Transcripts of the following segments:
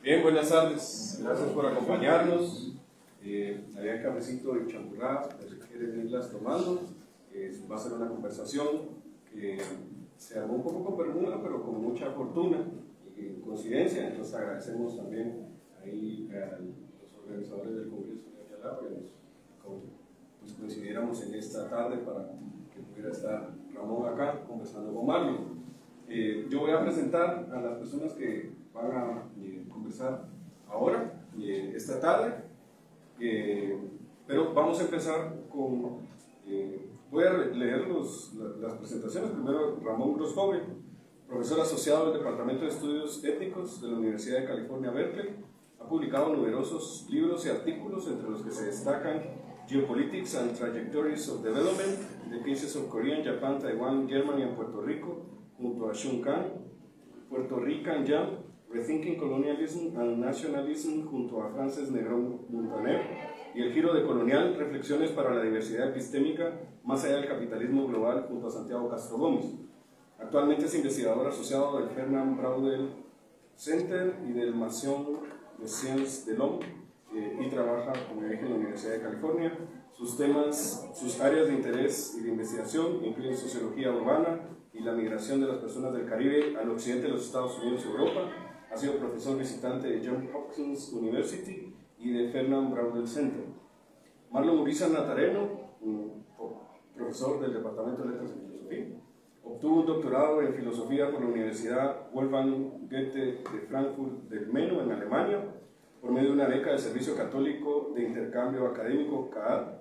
Bien, buenas tardes. Gracias por acompañarnos. Había el cafecito y champurrada, si quieren irlas tomando. Va a ser una conversación que se armó un poco con bermuda, pero con mucha fortuna y coincidencia. Entonces agradecemos también ahí a los organizadores del Congreso de Ayala que coincidiéramos en esta tarde para que pudiera estar Ramón acá conversando con Marlon. Yo voy a presentar a las personas que van a conversar ahora, esta tarde, pero vamos a empezar con, voy a leer las presentaciones. Primero, Ramón Grosjoven, profesor asociado del Departamento de Estudios Étnicos de la Universidad de California, Berkeley. Ha publicado numerosos libros y artículos, entre los que se destacan Geopolitics and Trajectories of Development, The Cases of Korea, Japan, Taiwan, Germany and Puerto Rico, junto a Shun Kang, Puerto Rican Jam, Rethinking Colonialism and Nationalism, junto a Frances Negrón Montaner, y El Giro de Colonial, Reflexiones para la Diversidad Epistémica, más allá del capitalismo global, junto a Santiago Castro Gómez. Actualmente es investigador asociado del Fernand Braudel Center y del Maison de Sciences de l'Homme, y trabaja con el eje en la Universidad de California. Sus áreas de interés y de investigación incluyen sociología urbana y la migración de las personas del Caribe al occidente de los Estados Unidos y Europa. Ha sido profesor visitante de Johns Hopkins University y de Fernand Braudel Center. Marlon Urizar Natareno, profesor del Departamento de Letras y Filosofía, obtuvo un doctorado en filosofía por la Universidad Wolfgang Goethe de Frankfurt del Meno, en Alemania, por medio de una beca del Servicio Católico de Intercambio Académico, CAAD.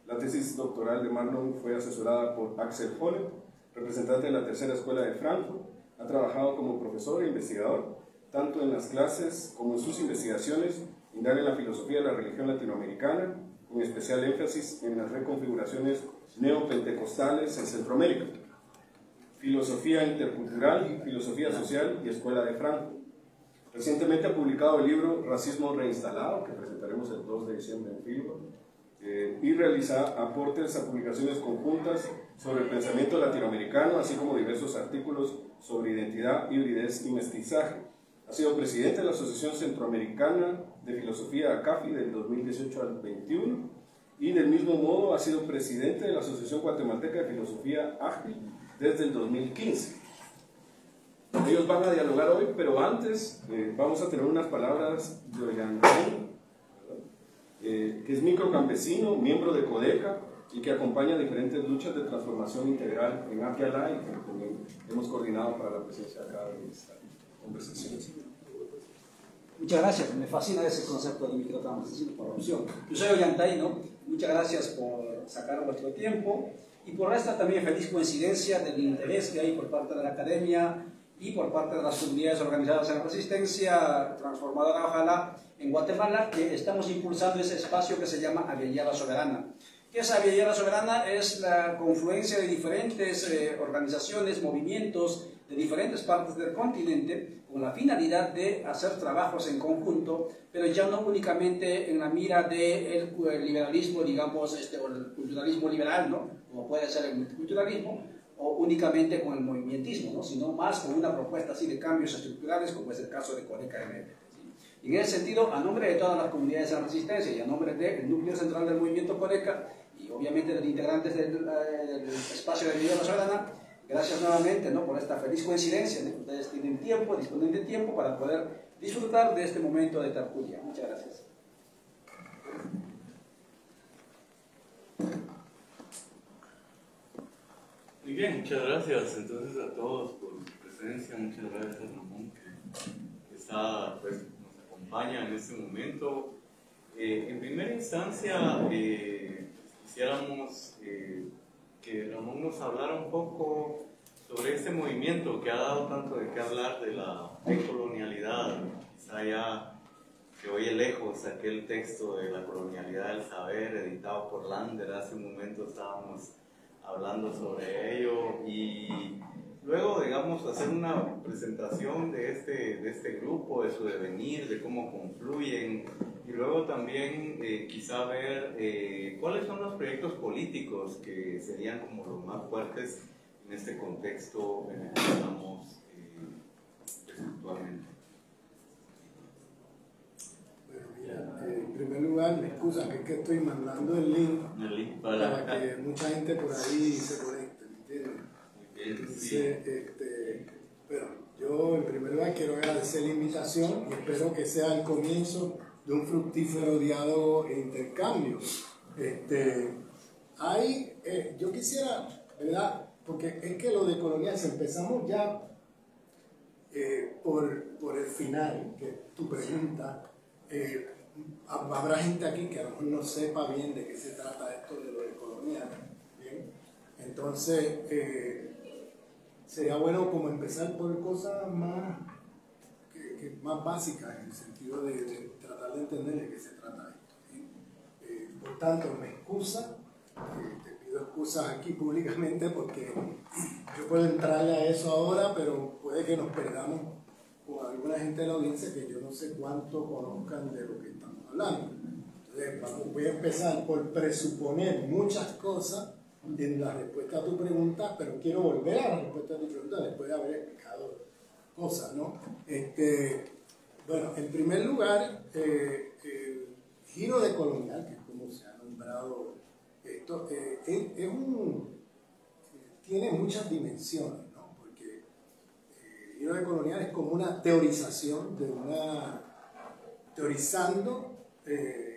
La tesis doctoral de Marlon fue asesorada por Axel Holle, representante de la Tercera Escuela de Frankfurt. Ha trabajado como profesor e investigador, tanto en las clases como en sus investigaciones. Indaga en la filosofía de la religión latinoamericana, con especial énfasis en las reconfiguraciones neopentecostales en Centroamérica, filosofía intercultural, filosofía social y Escuela de Frankfurt. Recientemente ha publicado el libro Racismo Reinstalado, que presentaremos el 2 de diciembre en Filbo, y realiza aportes a publicaciones conjuntas sobre el pensamiento latinoamericano, así como diversos artículos sobre identidad, hibridez y mestizaje. Ha sido presidente de la Asociación Centroamericana de Filosofía ACAFI del 2018 al 21, y del mismo modo ha sido presidente de la Asociación Guatemalteca de Filosofía AGFI desde el 2015. Ellos van a dialogar hoy, pero antes vamos a tener unas palabras de Ollantay, que es microcampesino, miembro de CODECA y que acompaña diferentes luchas de transformación integral en Ayala, y que también hemos coordinado para la presencia acá de esta conversación. Muchas gracias, me fascina ese concepto de microcampesino por opción. Yo soy Ollantay, ¿no? Muchas gracias por sacar vuestro tiempo y por esta también feliz coincidencia del interés que hay por parte de la academia y por parte de las comunidades organizadas en la resistencia transformadora, ojalá, en Guatemala, que estamos impulsando ese espacio que se llama Abya Soberana. ¿Qué es Abya Soberana? Es la confluencia de diferentes organizaciones, movimientos de diferentes partes del continente, con la finalidad de hacer trabajos en conjunto, pero ya no únicamente en la mira del liberalismo, digamos, o el culturalismo liberal, ¿no? Como puede ser el multiculturalismo, o únicamente con el movimientismo, ¿no? Sino más con una propuesta así de cambios estructurales, como es el caso de CODECA ML. ¿Sí? En ese sentido, a nombre de todas las comunidades de la resistencia y a nombre del núcleo central del movimiento CODECA, y obviamente de los integrantes del espacio de Abya Soberana, gracias nuevamente, ¿no? Por esta feliz coincidencia, ¿no? Ustedes tienen tiempo, disponen de tiempo para poder disfrutar de este momento de tertulia. Muchas gracias. Muy bien, muchas gracias entonces a todos por su presencia. Muchas gracias a Ramón que está, pues, nos acompaña en este momento. En primera instancia, quisiéramos que Ramón nos hablara un poco sobre este movimiento que ha dado tanto de qué hablar de la decolonialidad. Quizá ya se oye lejos aquel texto de la colonialidad del saber editado por Lander. Hace un momento estábamos hablando sobre ello, y luego, digamos, hacer una presentación de este grupo, de su devenir, de cómo confluyen, y luego también quizá ver cuáles son los proyectos políticos que serían como los más fuertes en este contexto en el que estamos excusa, que es que estoy mandando el link para que mucha gente por ahí se conecte, ¿me entiendes? Entonces, bueno, yo en primer lugar quiero agradecer la invitación y espero que sea el comienzo de un fructífero diálogo e intercambio. Yo quisiera, ¿verdad? Porque es que lo de colonial, si empezamos ya por el final, que tu pregunta, habrá gente aquí que a lo mejor no sepa bien de qué se trata esto de lo de colonial, ¿bien? Entonces, sería bueno como empezar por cosas más básicas, en el sentido de tratar de entender de qué se trata esto, ¿bien? Por tanto, me excusa, te pido excusas aquí públicamente porque yo puedo entrarle a eso ahora, pero puede que nos perdamos con alguna gente de la audiencia que yo no sé cuánto conozcan de lo que estamos hablando. Entonces, voy a empezar por presuponer muchas cosas en la respuesta a tu pregunta, pero quiero volver a la respuesta a tu pregunta después de haber explicado cosas, ¿no? Bueno, en primer lugar, el giro decolonial, que es como se ha nombrado esto, tiene muchas dimensiones, ¿no? Porque el giro decolonial es como una teorización teorizando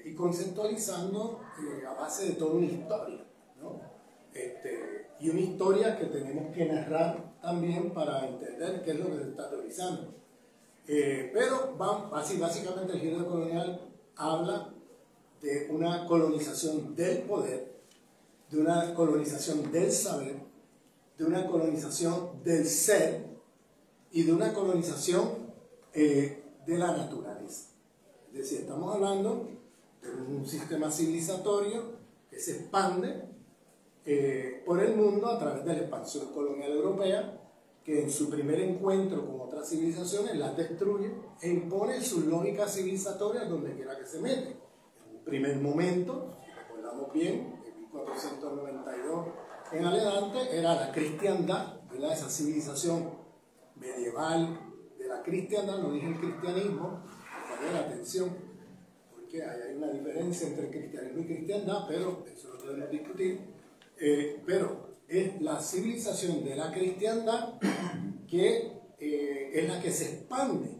y conceptualizando a base de toda una historia, ¿no? Y una historia que tenemos que narrar también para entender qué es lo que se está teorizando. Pero básicamente el giro decolonial habla de una colonización del poder, de una colonización del saber, de una colonización del ser y de una colonización de la naturaleza. Es decir, estamos hablando de un sistema civilizatorio que se expande por el mundo a través de la expansión colonial europea, que en su primer encuentro con otras civilizaciones las destruye e impone sus lógicas civilizatorias donde quiera que se mete. En un primer momento, si recordamos bien, en 1492 en adelante, era la cristiandad, ¿verdad? Esa civilización medieval de la cristiandad, no dije el cristianismo, poner atención, porque hay una diferencia entre cristianismo y cristiandad, pero eso lo podemos discutir. Pero es la civilización de la cristiandad que es la que se expande,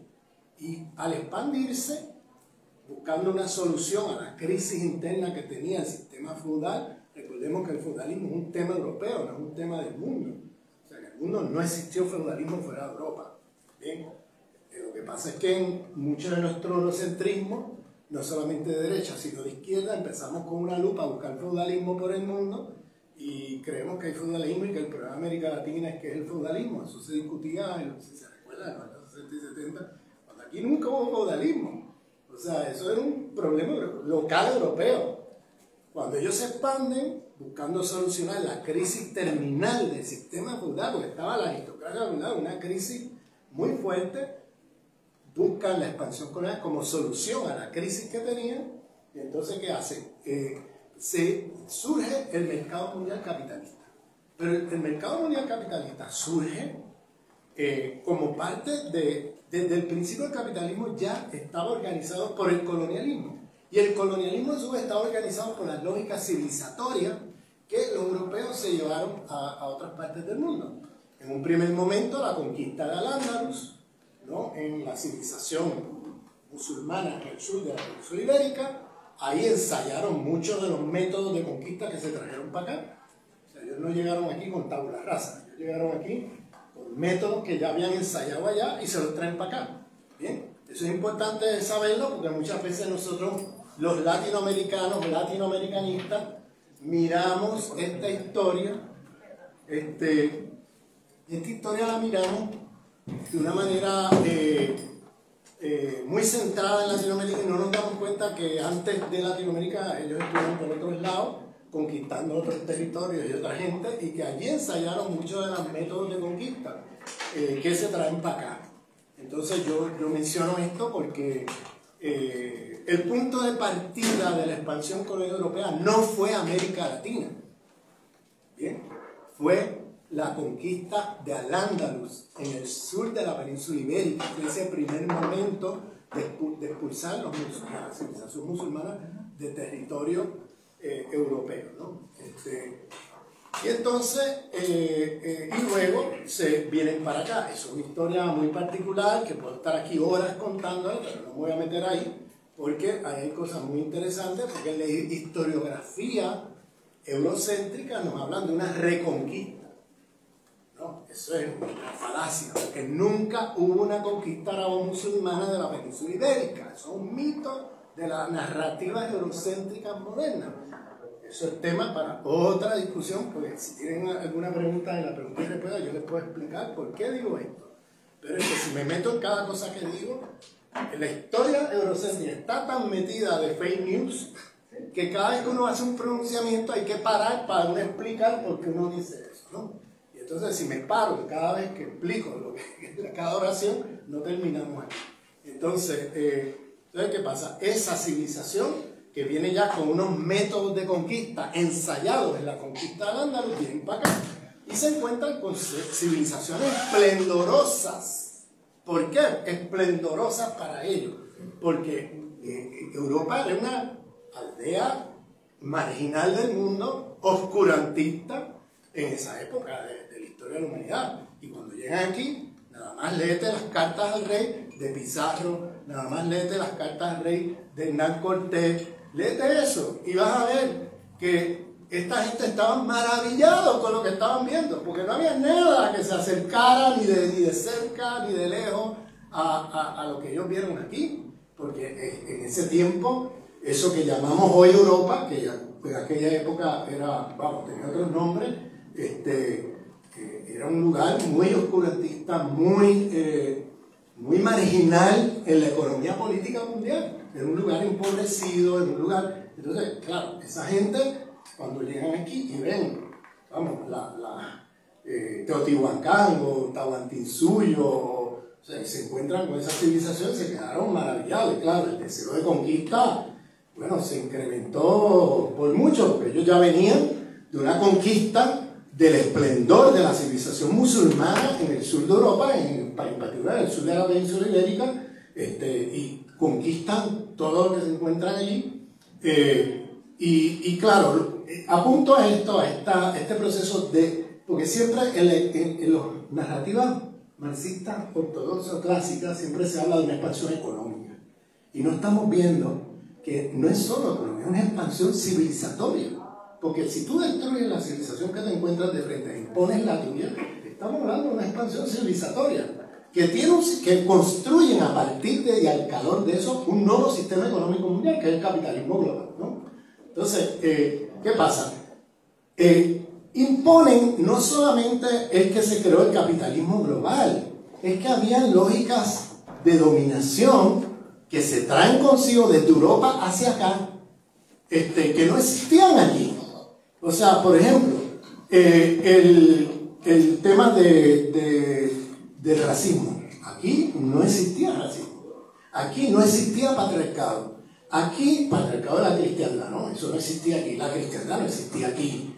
y al expandirse, buscando una solución a la crisis interna que tenía el sistema feudal. Recordemos que el feudalismo es un tema europeo, no es un tema del mundo. O sea, en el mundo no existió feudalismo fuera de Europa. Bien, lo que pasa es que en mucho de nuestro eurocentrismo, no solamente de derecha, sino de izquierda, empezamos con una lupa a buscar feudalismo por el mundo y creemos que hay feudalismo y que el problema de América Latina es que es el feudalismo. Eso se discutía, si se recuerda, en los 60 y 70, cuando aquí nunca hubo feudalismo. O sea, eso era un problema local europeo. Cuando ellos se expanden, buscando solucionar la crisis terminal del sistema feudal, porque estaba la aristocracia feudal, una crisis muy fuerte, buscan la expansión colonial como solución a la crisis que tenían. Y entonces, ¿qué hacen? Surge el mercado mundial capitalista. Pero el mercado mundial capitalista surge como parte desde el principio del capitalismo ya estaba organizado por el colonialismo. Y el colonialismo en su vez estaba organizado por las lógicas civilizatorias que los europeos se llevaron a otras partes del mundo. En un primer momento, la conquista de Al-Ándalus, ¿no? En la civilización musulmana en el sur de la península ibérica, ahí ensayaron muchos de los métodos de conquista que se trajeron para acá. O sea, ellos no llegaron aquí con tabula rasa, ellos llegaron aquí con métodos que ya habían ensayado allá y se los traen para acá. Bien, eso es importante saberlo porque muchas veces nosotros, los latinoamericanos, latinoamericanistas, miramos esta historia, esta historia la miramos de una manera muy centrada en Latinoamérica y no nos damos cuenta que antes de Latinoamérica ellos estuvieron por otros lados conquistando otros territorios y otra gente, y que allí ensayaron muchos de los métodos de conquista que se traen para acá. Entonces yo menciono esto porque el punto de partida de la expansión colonial europea no fue América Latina, ¿bien? Fue la conquista de Al-Ándalus en el sur de la península ibérica. Fue ese primer momento de expulsar a la civilización musulmana de territorio europeo, ¿no? Y entonces, y luego se vienen para acá. Es una historia muy particular que puedo estar aquí horas contándola, pero no me voy a meter ahí, porque hay cosas muy interesantes, porque la historiografía eurocéntrica nos hablan de una reconquista, ¿no? Eso es una falacia, porque nunca hubo una conquista arabo-musulmana de la península ibérica. Eso es un mito de la narrativa eurocéntrica moderna. Eso es tema para otra discusión, porque si tienen alguna pregunta en la pregunta y respuesta, yo les puedo explicar por qué digo esto. Pero es que si me meto en cada cosa que digo, la historia eurocéntrica está tan metida de fake news que cada vez que uno hace un pronunciamiento hay que parar para uno explicar por qué uno dice eso, ¿no? Y entonces si me paro cada vez que explico lo que es cada oración, no terminamos aquí. Entonces, ¿qué pasa? Esa civilización que viene ya con unos métodos de conquista ensayados en la conquista del Andaluz, vienen para acá y se encuentran con civilizaciones esplendorosas. ¿Por qué? Esplendorosas para ellos. Porque Europa era una aldea marginal del mundo, oscurantista en esa época de la historia de la humanidad. Y cuando llegan aquí, nada más léete las cartas al rey de Pizarro, nada más léete las cartas al rey de Hernán Cortés, léete eso y vas a ver que esta gente estaba maravillada con lo que estaban viendo, porque no había nada que se acercara ni de cerca ni de lejos a lo que ellos vieron aquí, porque en ese tiempo, eso que llamamos hoy Europa, que ya en aquella época era, vamos, tenía otros nombres, era un lugar muy oscurantista, muy marginal en la economía política mundial. Era un lugar empobrecido, en un lugar... Entonces, claro, esa gente, cuando llegan aquí y ven, vamos, Teotihuacán o Tahuantinsuyo, o sea, y se encuentran con esa civilización, se quedaron maravillados. Y claro, el deseo de conquista, bueno, se incrementó por mucho, porque ellos ya venían de una conquista del esplendor de la civilización musulmana en el sur de Europa, en particular en el sur de la península ibérica, y conquistan todo lo que se encuentra allí. Y claro, apunto a esto, a este proceso de... Porque siempre en las narrativas marxistas, ortodoxas, clásicas, siempre se habla de una expansión económica. Y no estamos viendo que no es solo económica, es una expansión civilizatoria. Porque si tú destruyes la civilización que te encuentras de frente e impones la tuya, estamos hablando de una expansión civilizatoria que construyen a partir de y al calor de eso un nuevo sistema económico mundial, que es el capitalismo global, ¿no? Entonces, ¿qué pasa? Imponen, no solamente es que se creó el capitalismo global, es que había lógicas de dominación que se traen consigo desde Europa hacia acá, que no existían allí. O sea, por ejemplo, el tema del racismo. Aquí no existía racismo. Aquí no existía patriarcado. Aquí, patriarcado de la cristiandad, ¿no? Eso no existía aquí. La cristiandad no existía aquí.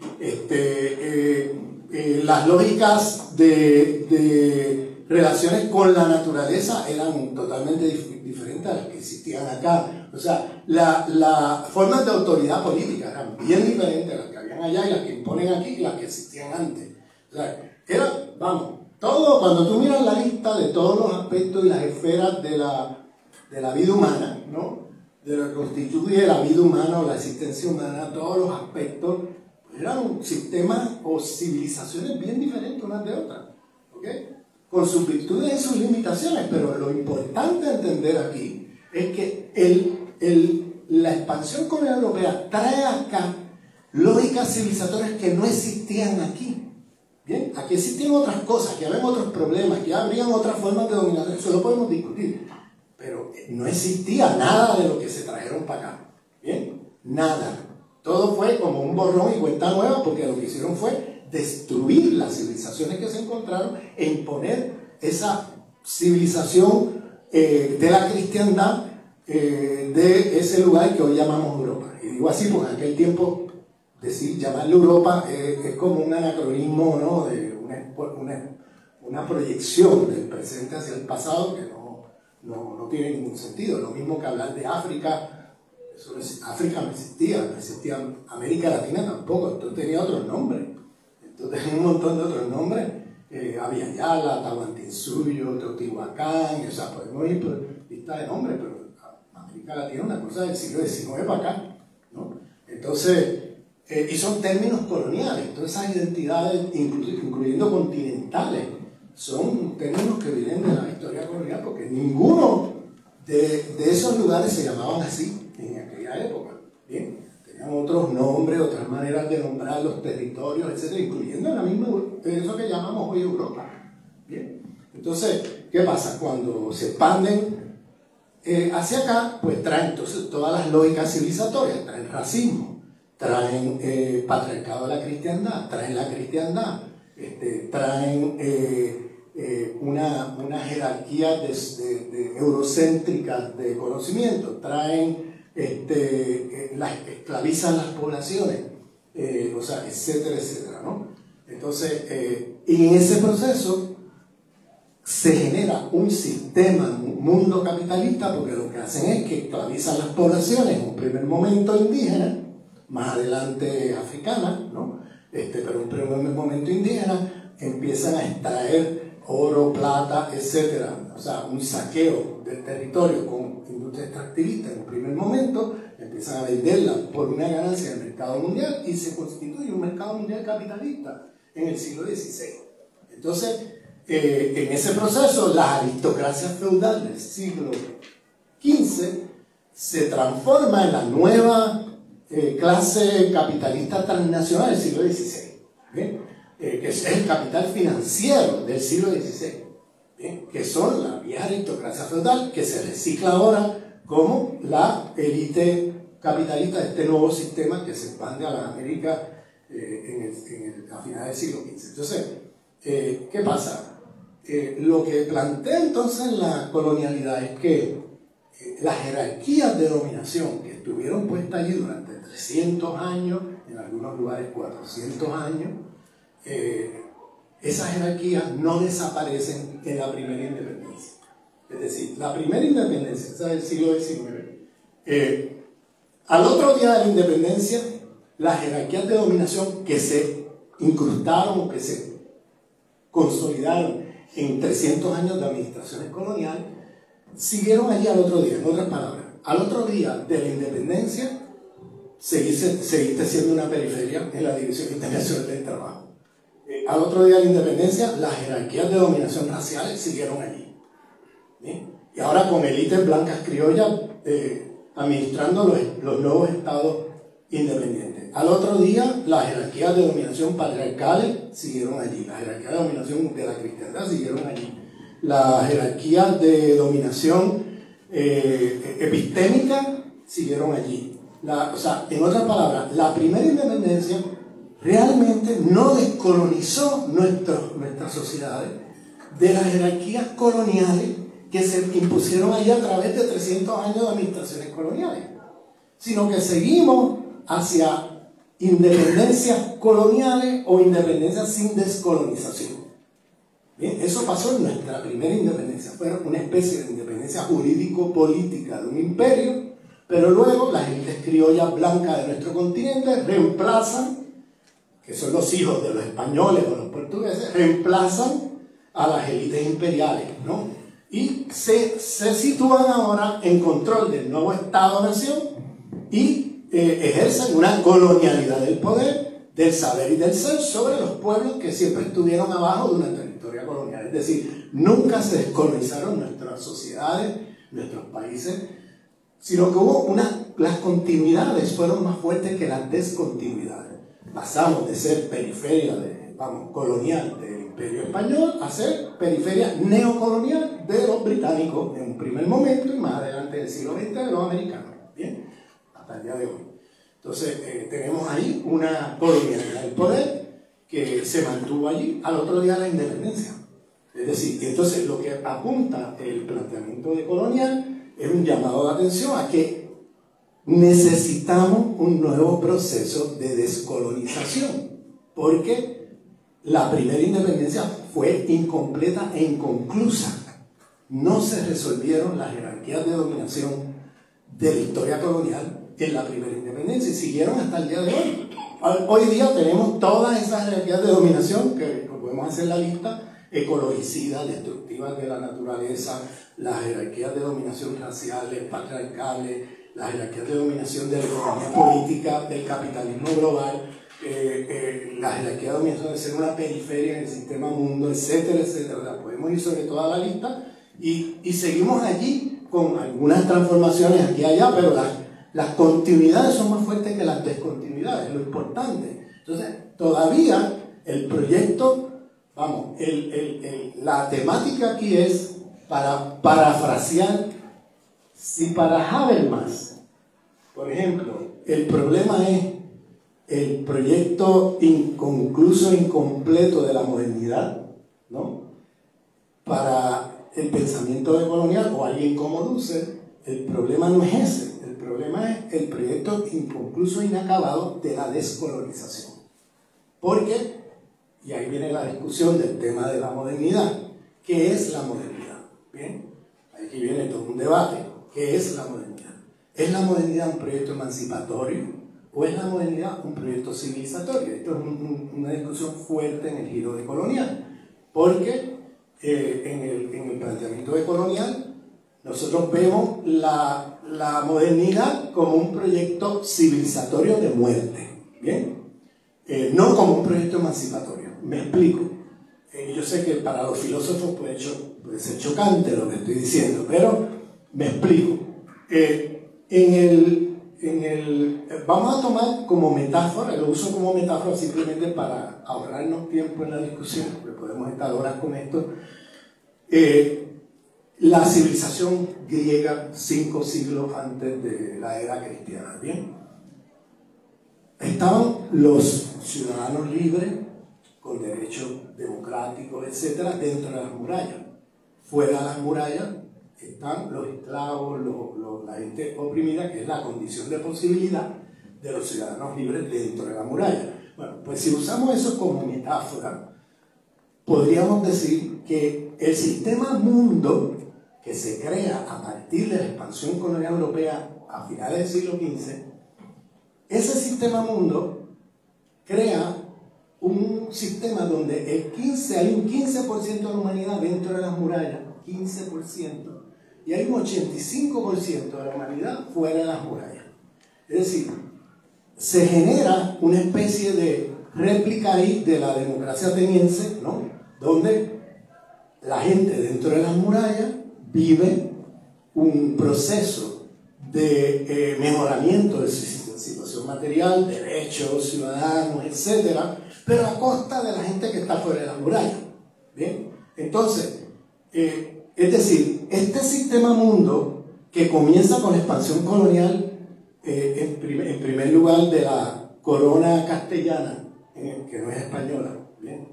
Las lógicas de relaciones con la naturaleza eran totalmente diferentes a las que existían acá. O sea, las formas de autoridad política eran bien diferentes a las que habían allá y las que imponen aquí y las que existían antes. O sea, era, vamos, todo, cuando tú miras la lista de todos los aspectos y las esferas de la vida humana, ¿no? De lo que constituye la vida humana o la existencia humana, todos los aspectos, pues eran sistemas o civilizaciones bien diferentes unas de otras, ¿ok? Con sus virtudes y sus limitaciones, pero lo importante a entender aquí es que la expansión colonial europea trae acá lógicas civilizatorias que no existían aquí. Bien, aquí existían otras cosas, que habían otros problemas, que habrían otras formas de dominación, eso lo podemos discutir, pero no existía nada de lo que se trajeron para acá. Bien, nada. Todo fue como un borrón y cuenta nueva, porque lo que hicieron fue destruir las civilizaciones que se encontraron e imponer esa civilización de la cristiandad de ese lugar que hoy llamamos Europa. Y digo así porque en aquel tiempo llamarle Europa es como un anacronismo, ¿no? De una proyección del presente hacia el pasado que no tiene ningún sentido. Lo mismo que hablar de África, África no existía América Latina tampoco, entonces tenía otros nombres. Entonces tenía un montón de otros nombres. Había Yala, Tahuantinsuyo, Teotihuacán, o sea, podemos ir por lista de nombres, pero América Latina es una cosa del siglo XIX para acá, ¿no? Entonces, y son términos coloniales, todas esas identidades, incluyendo continentales, son términos que vienen de la historia colonial, porque ninguno de esos lugares se llamaban así en aquella época. Bien, tenían otros nombres, otras maneras de nombrar los territorios, etcétera, incluyendo la misma, eso que llamamos hoy Europa. Bien, entonces, ¿qué pasa? Cuando se expanden hacia acá, pues traen entonces todas las lógicas civilizatorias, traen racismo, traen patriarcado de la cristiandad, traen la cristiandad, traen una jerarquía eurocéntrica de conocimiento, traen, esclavizan las poblaciones, o sea, etcétera, etcétera, ¿no? Entonces, y en ese proceso se genera un sistema, un mundo capitalista, porque lo que hacen es que esclavizan las poblaciones, en un primer momento indígenas, más adelante africanas, ¿no? Pero en un primer momento indígena, empiezan a extraer oro, plata, etcétera, o sea, un saqueo del territorio con industria extractivista en un primer momento, empiezan a venderla por una ganancia en el mercado mundial y se constituye un mercado mundial capitalista en el siglo XVI. Entonces, en ese proceso, las aristocracias feudales del siglo XV se transforma en la nueva clase capitalista transnacional del siglo XVI. ¿Bien? Que es el capital financiero del siglo XVI, ¿bien? Que son la vieja aristocracia feudal que se recicla ahora como la élite capitalista de este nuevo sistema que se expande a la América a finales del siglo XV. Entonces, ¿qué pasa? Lo que plantea entonces la colonialidad es que las jerarquías de dominación que estuvieron puestas allí durante 300 años, en algunos lugares 400 años, esas jerarquías no desaparecen en la primera independencia. Es decir, la primera independencia, esa del siglo XIX, al otro día de la independencia, las jerarquías de dominación que se incrustaron o que se consolidaron en 300 años de administraciones coloniales, siguieron allí al otro día. En otras palabras, al otro día de la independencia, seguiste siendo una periferia en la División Internacional del Trabajo. Al otro día de la independencia, las jerarquías de dominación raciales siguieron allí. ¿Bien? Y ahora con élites blancas criollas administrando los nuevos estados independientes. Al otro día, las jerarquías de dominación patriarcales siguieron allí. Las jerarquías de dominación de la cristiandad siguieron allí. Las jerarquías de dominación epistémica siguieron allí. O sea, en otras palabras, la primera independencia realmente no descolonizó nuestras sociedades de las jerarquías coloniales que se impusieron allí a través de 300 años de administraciones coloniales, sino que seguimos hacia independencias coloniales o independencias sin descolonización. Bien, eso pasó en nuestra primera independencia, fue una especie de independencia jurídico-política de un imperio, pero luego las élites criollas blancas de nuestro continente reemplazan, que son los hijos de los españoles o los portugueses, reemplazan a las élites imperiales, ¿no? Y se sitúan ahora en control del nuevo Estado-nación y ejercen una colonialidad del poder, del saber y del ser sobre los pueblos que siempre estuvieron abajo durante la historia colonial. Es decir, nunca se descolonizaron nuestras sociedades, nuestros países, sino que las continuidades fueron más fuertes que las descontinuidades. Pasamos de ser periferia colonial del Imperio Español a ser periferia neocolonial de los británicos en un primer momento y más adelante del siglo XX de los americanos. Bien, hasta el día de hoy. Entonces, tenemos ahí una colonialidad del poder que se mantuvo allí al otro día de la independencia. Es decir, entonces lo que apunta el planteamiento de colonial es un llamado de atención a que necesitamos un nuevo proceso de descolonización, porque la primera independencia fue incompleta e inconclusa. No se resolvieron las jerarquías de dominación de la historia colonial en la primera independencia y siguieron hasta el día de hoy. Hoy día tenemos todas esas jerarquías de dominación, que podemos hacer la lista, ecologicidas, destructivas de la naturaleza, las jerarquías de dominación raciales, patriarcales, las jerarquías de dominación de la economía política, del capitalismo global, la jerarquía de dominación de ser una periferia en el sistema mundo, etcétera, etcétera. O sea, podemos ir sobre toda la lista y seguimos allí con algunas transformaciones aquí y allá, pero las continuidades son más fuertes que las descontinuidades, lo importante. Entonces, todavía el proyecto, vamos, la temática aquí es, para parafrasear, si para Habermas, por ejemplo, el problema es el proyecto inconcluso, incompleto de la modernidad, ¿no? Para el pensamiento decolonial o alguien como Dussel, el problema no es ese, el problema es el proyecto inconcluso, inacabado de la descolonización. Porque, y ahí viene la discusión del tema de la modernidad, ¿qué es la modernidad? Bien, aquí viene todo un debate. ¿Qué es la modernidad? ¿Es la modernidad un proyecto emancipatorio o es la modernidad un proyecto civilizatorio? Esto es una discusión fuerte en el giro decolonial, porque en el planteamiento decolonial nosotros vemos la modernidad como un proyecto civilizatorio de muerte, ¿bien? No como un proyecto emancipatorio. Me explico. Yo sé que para los filósofos puede ser chocante lo que estoy diciendo, pero me explico. Vamos a tomar como metáfora, lo uso como metáfora simplemente para ahorrarnos tiempo en la discusión, porque podemos estar horas con esto. La civilización griega 5 siglos antes de la era cristiana, ¿bien? Estaban los ciudadanos libres, con derechos democráticos, etcétera, dentro de las murallas. Fuera de las murallas están los esclavos, la gente oprimida, que es la condición de posibilidad de los ciudadanos libres dentro de la muralla. Bueno, pues si usamos eso como metáfora, podríamos decir que el sistema mundo que se crea a partir de la expansión colonial europea a finales del siglo XV, ese sistema mundo crea un sistema donde hay un 15% de la humanidad dentro de las murallas, 15%, y hay un 85% de la humanidad fuera de las murallas. Es decir, se genera una especie de réplica ahí de la democracia ateniense, ¿no? Donde la gente dentro de las murallas vive un proceso de mejoramiento de su situación material, derechos ciudadanos, etcétera, pero a costa de la gente que está fuera de las murallas. ¿Bien? Entonces, es decir, este sistema mundo que comienza con la expansión colonial, en primer lugar de la corona castellana, que no es española. ¿Bien?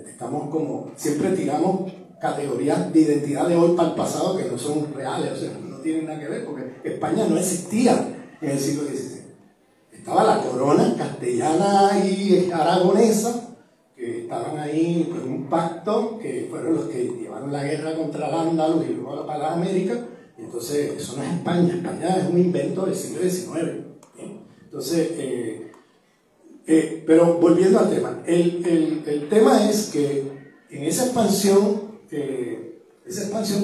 Estamos como, siempre tiramos categorías de identidad de hoy para el pasado que no son reales, o sea, no tienen nada que ver, porque España no existía en el siglo XVI. Estaba la corona castellana y aragonesa, que estaban ahí en un pacto, que fueron los que llevaron la guerra contra el Andalus y luego para la América. Y entonces, eso no es España. España es un invento del siglo XIX. ¿Bien? Entonces, pero volviendo al tema, el tema es que en esa expansión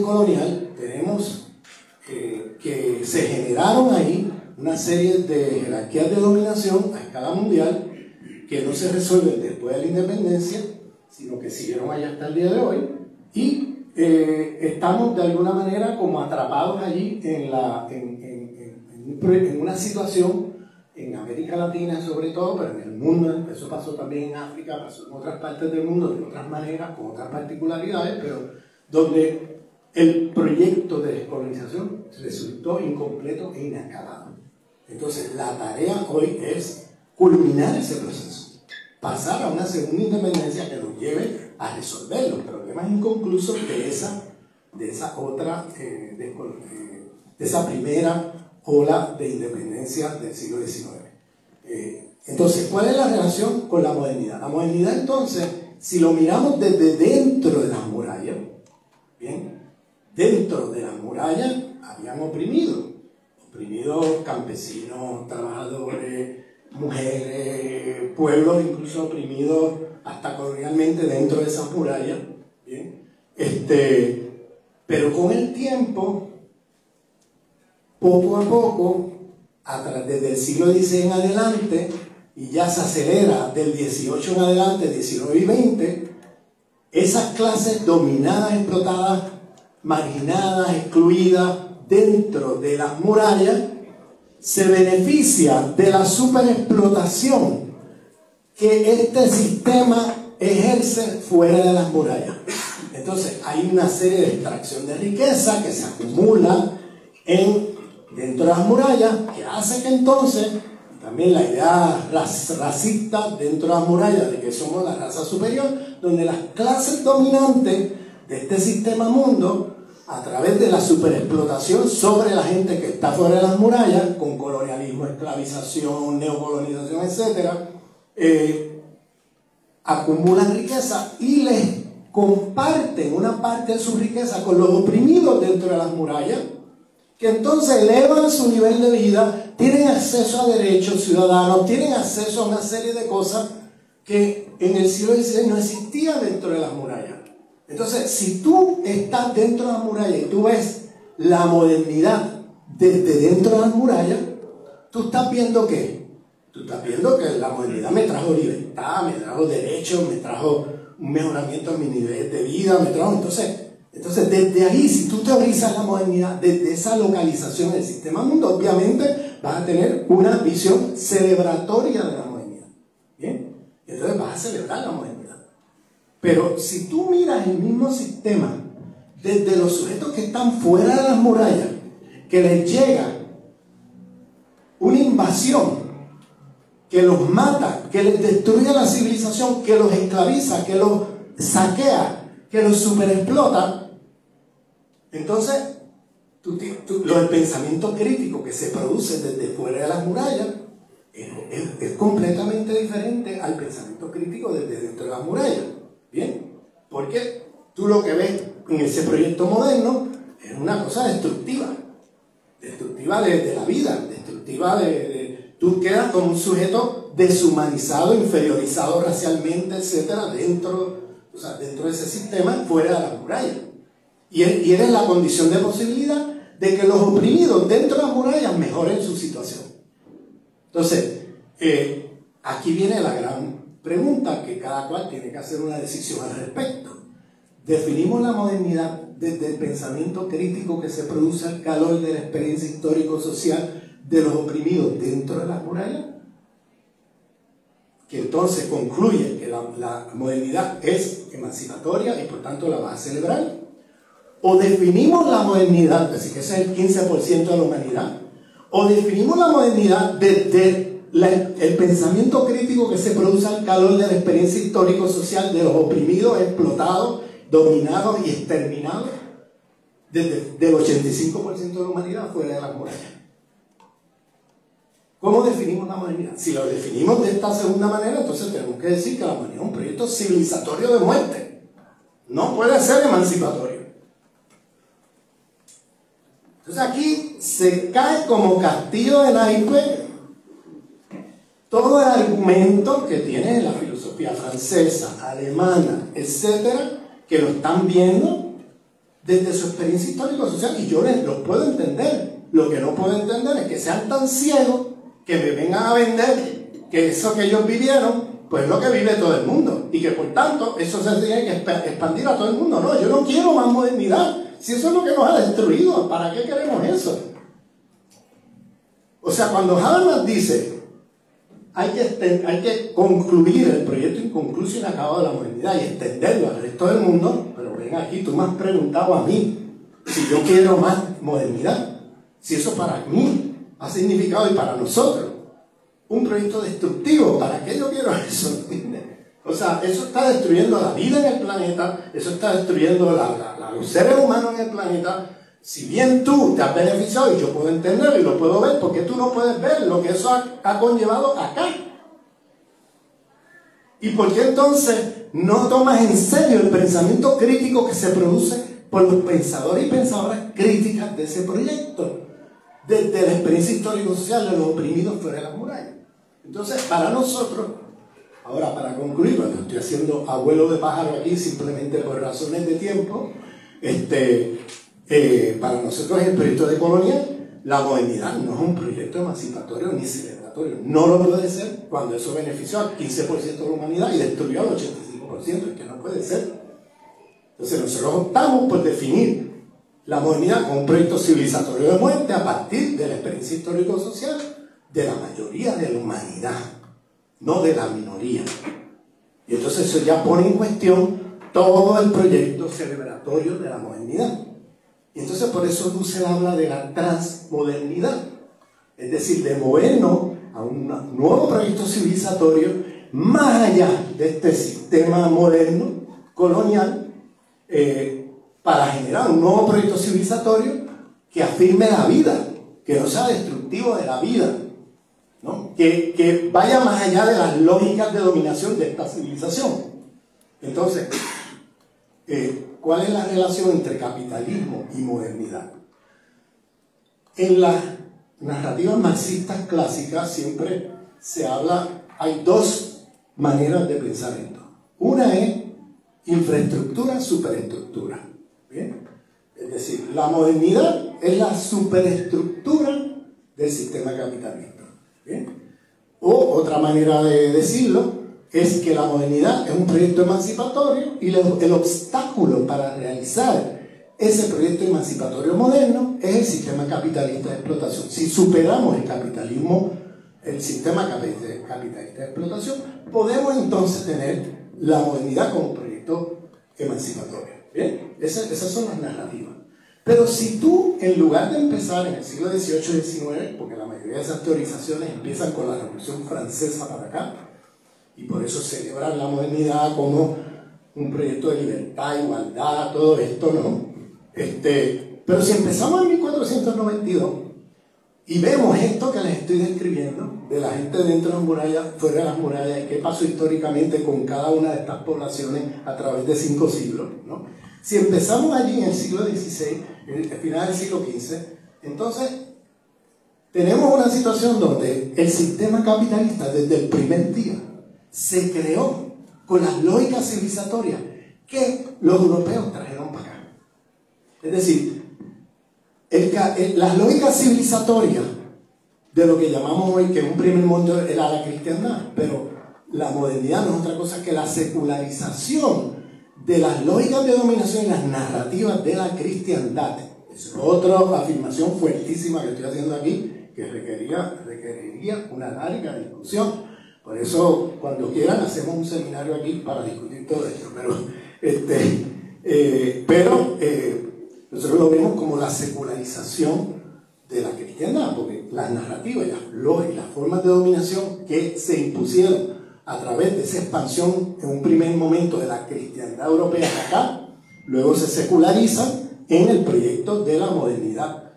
colonial tenemos que se generaron ahí una serie de jerarquías de dominación a escala mundial que no se resuelven después de la independencia, sino que siguieron allá hasta el día de hoy, y estamos de alguna manera como atrapados allí en una situación en América Latina sobre todo, pero en el mundo. Eso pasó también en África, pasó en otras partes del mundo de otras maneras, con otras particularidades, pero donde el proyecto de descolonización resultó incompleto e inacabado. Entonces, la tarea hoy es culminar ese proceso, pasar a una segunda independencia que nos lleve a resolver los problemas inconclusos de esa primera ola de independencia del siglo XIX. Entonces, ¿cuál es la relación con la modernidad? La modernidad, entonces, si lo miramos desde dentro de las murallas, ¿bien? Dentro de las murallas habían oprimido oprimidos campesinos, trabajadores, mujeres, pueblos incluso oprimidos hasta colonialmente dentro de esas murallas, ¿bien? Pero con el tiempo, poco a poco, desde el siglo XVI en adelante, y ya se acelera del 18 en adelante, 19 y 20, esas clases dominadas, explotadas, marginadas, excluidas dentro de las murallas, se beneficia de la superexplotación que este sistema ejerce fuera de las murallas. Entonces hay una serie de extracción de riqueza que se acumula dentro de las murallas, que hace que entonces también la idea racista dentro de las murallas de que somos la raza superior, donde las clases dominantes de este sistema mundo, a través de la superexplotación sobre la gente que está fuera de las murallas, con colonialismo, esclavización, neocolonización, etc., acumulan riqueza y les comparten una parte de su riqueza con los oprimidos dentro de las murallas, que entonces elevan su nivel de vida, tienen acceso a derechos ciudadanos, tienen acceso a una serie de cosas que en el siglo XVI no existían dentro de las murallas. Entonces, si tú estás dentro de las murallas y tú ves la modernidad desde dentro de las murallas, tú estás viendo ¿qué? Tú estás viendo que la modernidad me trajo libertad, me trajo derechos, me trajo un mejoramiento en mi nivel de vida, me trajo... Entonces, desde ahí, si tú teorizas la modernidad, desde esa localización del sistema mundo, obviamente vas a tener una visión celebratoria de la modernidad. ¿Bien? Entonces vas a celebrar la modernidad. Pero si tú miras el mismo sistema desde los sujetos que están fuera de las murallas, que les llega una invasión, que los mata, que les destruye la civilización, que los esclaviza, que los saquea, que los superexplota, entonces el pensamiento crítico que se produce desde fuera de las murallas es completamente diferente al pensamiento crítico desde dentro de las murallas. ¿Bien? Porque tú lo que ves en ese proyecto moderno es una cosa destructiva de la vida, destructiva tú quedas como un sujeto deshumanizado, inferiorizado racialmente, etcétera, dentro de ese sistema, fuera de la muralla. Y eres la condición de posibilidad de que los oprimidos dentro de las murallas mejoren su situación. Entonces, aquí viene la gran pregunta que cada cual tiene que hacer una decisión al respecto. ¿Definimos la modernidad desde el pensamiento crítico que se produce al calor de la experiencia histórico-social de los oprimidos dentro de las murallas? Que entonces concluye que la modernidad es emancipatoria y por tanto la va a celebrar. O definimos la modernidad, así que ese es el 15% de la humanidad, o definimos la modernidad desde el pensamiento crítico que se produce al calor de la experiencia histórico-social de los oprimidos, explotados, dominados y exterminados del 85% de la humanidad fuera de las murallas. ¿Cómo definimos la modernidad? Si lo definimos de esta segunda manera, entonces tenemos que decir que la modernidad es un proyecto civilizatorio de muerte. No puede ser emancipatorio. Entonces aquí se cae como castillo de naipes todo el argumento que tiene la filosofía francesa, alemana, etcétera, que lo están viendo desde su experiencia histórico-social, y yo los puedo entender. Lo que no puedo entender es que sean tan ciegos que me vengan a vender que eso que ellos vivieron, pues es lo que vive todo el mundo, y que por tanto eso se tiene que expandir a todo el mundo. No, yo no quiero más modernidad. Si eso es lo que nos ha destruido, ¿para qué queremos eso? O sea, cuando Habermas dice hay que concluir el proyecto inconcluso y inacabado de la modernidad y extenderlo al resto del mundo, pero ven aquí, tú me has preguntado a mí si yo quiero más modernidad, si eso para mí ha significado, y para nosotros, un proyecto destructivo. ¿Para qué yo quiero eso? O sea, eso está destruyendo la vida en el planeta, eso está destruyendo los seres humanos en el planeta. Si bien tú te has beneficiado, y yo puedo entenderlo y lo puedo ver, ¿por qué tú no puedes ver lo que eso ha conllevado acá? ¿Y por qué entonces no tomas en serio el pensamiento crítico que se produce por los pensadores y pensadoras críticas de ese proyecto? desde la experiencia histórico-social de los oprimidos fuera de las murallas. Entonces, para nosotros, ahora para concluir, cuando estoy haciendo abuelo de pájaro aquí, simplemente por razones de tiempo, para nosotros el proyecto de colonial, la modernidad no es un proyecto emancipatorio ni celebratorio. No lo puede ser cuando eso benefició al 15% de la humanidad y destruyó al 85%, que no puede ser. Entonces nosotros optamos por definir la modernidad como un proyecto civilizatorio de muerte a partir de la experiencia histórico-social de la mayoría de la humanidad, no de la minoría. Y entonces eso ya pone en cuestión todo el proyecto celebratorio de la modernidad. Y entonces por eso Dussel habla de la transmodernidad, es decir, de movernos a un nuevo proyecto civilizatorio más allá de este sistema moderno, colonial, para generar un nuevo proyecto civilizatorio que afirme la vida, que no sea destructivo de la vida, ¿no? Que vaya más allá de las lógicas de dominación de esta civilización. Entonces, ¿cuál es la relación entre capitalismo y modernidad? En las narrativas marxistas clásicas siempre se habla, hay dos maneras de pensar esto. Una es infraestructura, superestructura. ¿Bien? Es decir, la modernidad es la superestructura del sistema capitalista. ¿Bien? O otra manera de decirlo es que la modernidad es un proyecto emancipatorio y el obstáculo para realizar ese proyecto emancipatorio moderno es el sistema capitalista de explotación. Si superamos el capitalismo, el sistema capitalista de explotación, podemos entonces tener la modernidad como proyecto emancipatorio. ¿Bien? Esas son las narrativas. Pero si tú, en lugar de empezar en el siglo XVIII y XIX, porque la mayoría de esas teorizaciones empiezan con la Revolución Francesa para acá, y por eso celebran la modernidad como un proyecto de libertad, igualdad, todo esto, ¿no? Pero si empezamos en 1492 y vemos esto que les estoy describiendo, de la gente dentro de las murallas, fuera de las murallas, y qué pasó históricamente con cada una de estas poblaciones a través de 5 siglos, ¿no? Si empezamos allí en el siglo XVI, en el final del siglo XV, entonces tenemos una situación donde el sistema capitalista desde el primer día se creó con las lógicas civilizatorias que los europeos trajeron para acá. Es decir, las lógicas civilizatorias de lo que llamamos hoy, que en un primer momento era la cristiandad, pero la modernidad no es otra cosa que la secularización de las lógicas de dominación y las narrativas de la cristiandad. Es otra afirmación fuertísima que estoy haciendo aquí, que requeriría una larga discusión. Por eso, cuando quieran, hacemos un seminario aquí para discutir todo esto. Pero nosotros lo vemos como la secularización de la cristiandad, porque las narrativas y las formas de dominación que se impusieron a través de esa expansión en un primer momento de la cristiandad europea acá, luego se secularizan en el proyecto de la modernidad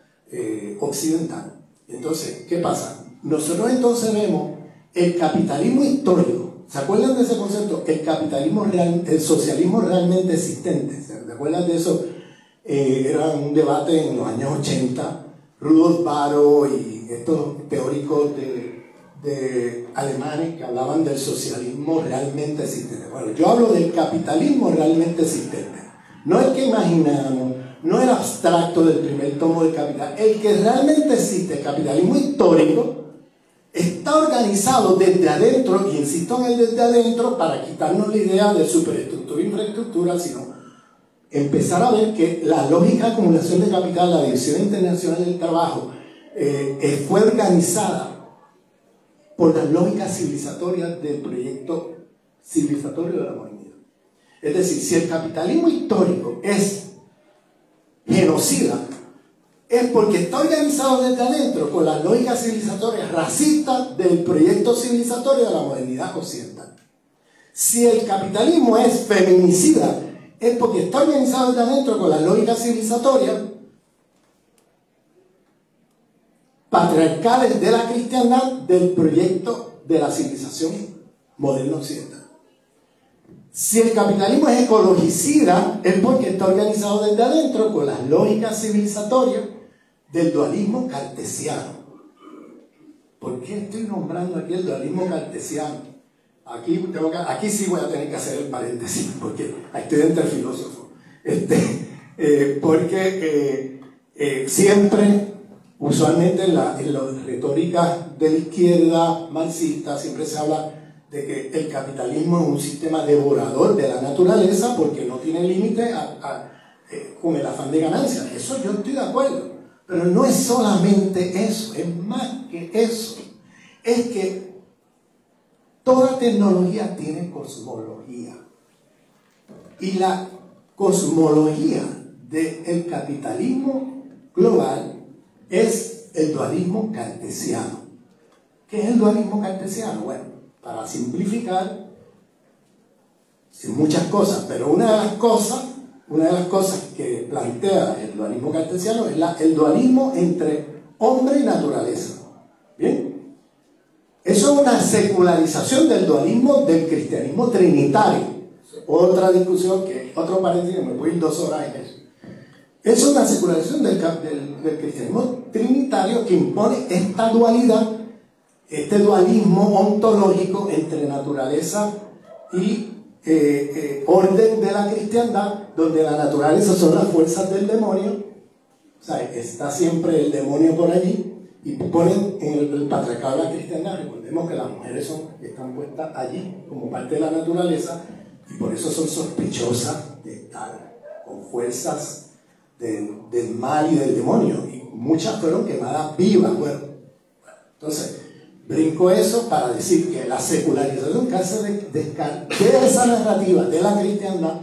occidental. Entonces, ¿qué pasa? Nosotros entonces vemos el capitalismo histórico. ¿Se acuerdan de ese concepto? El socialismo realmente existente. ¿Se acuerdan de eso? Era un debate en los años 80, Rudolf Barrow y estos teóricos de alemanes que hablaban del socialismo realmente existente. Bueno, yo hablo del capitalismo realmente existente. No el que imaginamos, no el abstracto del primer tomo del Capital, el que realmente existe, el capitalismo histórico, está organizado desde adentro, y insisto en el desde adentro para quitarnos la idea de superestructura e infraestructura, sino empezar a ver que la lógica de acumulación de capital, la División Internacional del Trabajo, fue organizada por las lógicas civilizatorias del proyecto civilizatorio de la modernidad. Es decir, si el capitalismo histórico es genocida, es porque está organizado desde adentro con las lógicas civilizatorias racistas del proyecto civilizatorio de la modernidad occidental. Si el capitalismo es feminicida, es porque está organizado desde adentro con las lógicas civilizatorias patriarcales de la cristiandad del proyecto de la civilización moderna occidental. Si el capitalismo es ecologicida, es porque está organizado desde adentro con las lógicas civilizatorias del dualismo cartesiano. ¿Por qué estoy nombrando aquí el dualismo cartesiano? Aquí sí voy a tener que hacer el paréntesis, porque estoy entre filósofos. Porque siempre, usualmente en las retóricas de la izquierda marxista, siempre se habla de que el capitalismo es un sistema devorador de la naturaleza porque no tiene límite con el afán de ganancia. Eso yo estoy de acuerdo. Pero no es solamente eso, es más que eso. Es que toda tecnología tiene cosmología. Y la cosmología del capitalismo global es el dualismo cartesiano. ¿Qué es el dualismo cartesiano? Bueno, para simplificar, sin muchas cosas, pero una de las cosas que plantea el dualismo cartesiano es el dualismo entre hombre y naturaleza. ¿Bien? Eso es una secularización del dualismo del cristianismo trinitario. Otra discusión, otro paréntesis, me voy a ir 2 horas en eso. Es una secularización del cristianismo trinitario que impone esta dualidad, este dualismo ontológico entre naturaleza y orden de la cristiandad, donde la naturaleza son las fuerzas del demonio. O sea, está siempre el demonio por allí, y ponen en el patriarcado de la cristiandad. Recordemos que las mujeres están puestas allí como parte de la naturaleza, y por eso son sospechosas de estar con fuerzas del mal y del demonio, y muchas fueron quemadas vivas. Bueno, entonces brinco eso para decir que la secularización que hace de esa narrativa de la cristiandad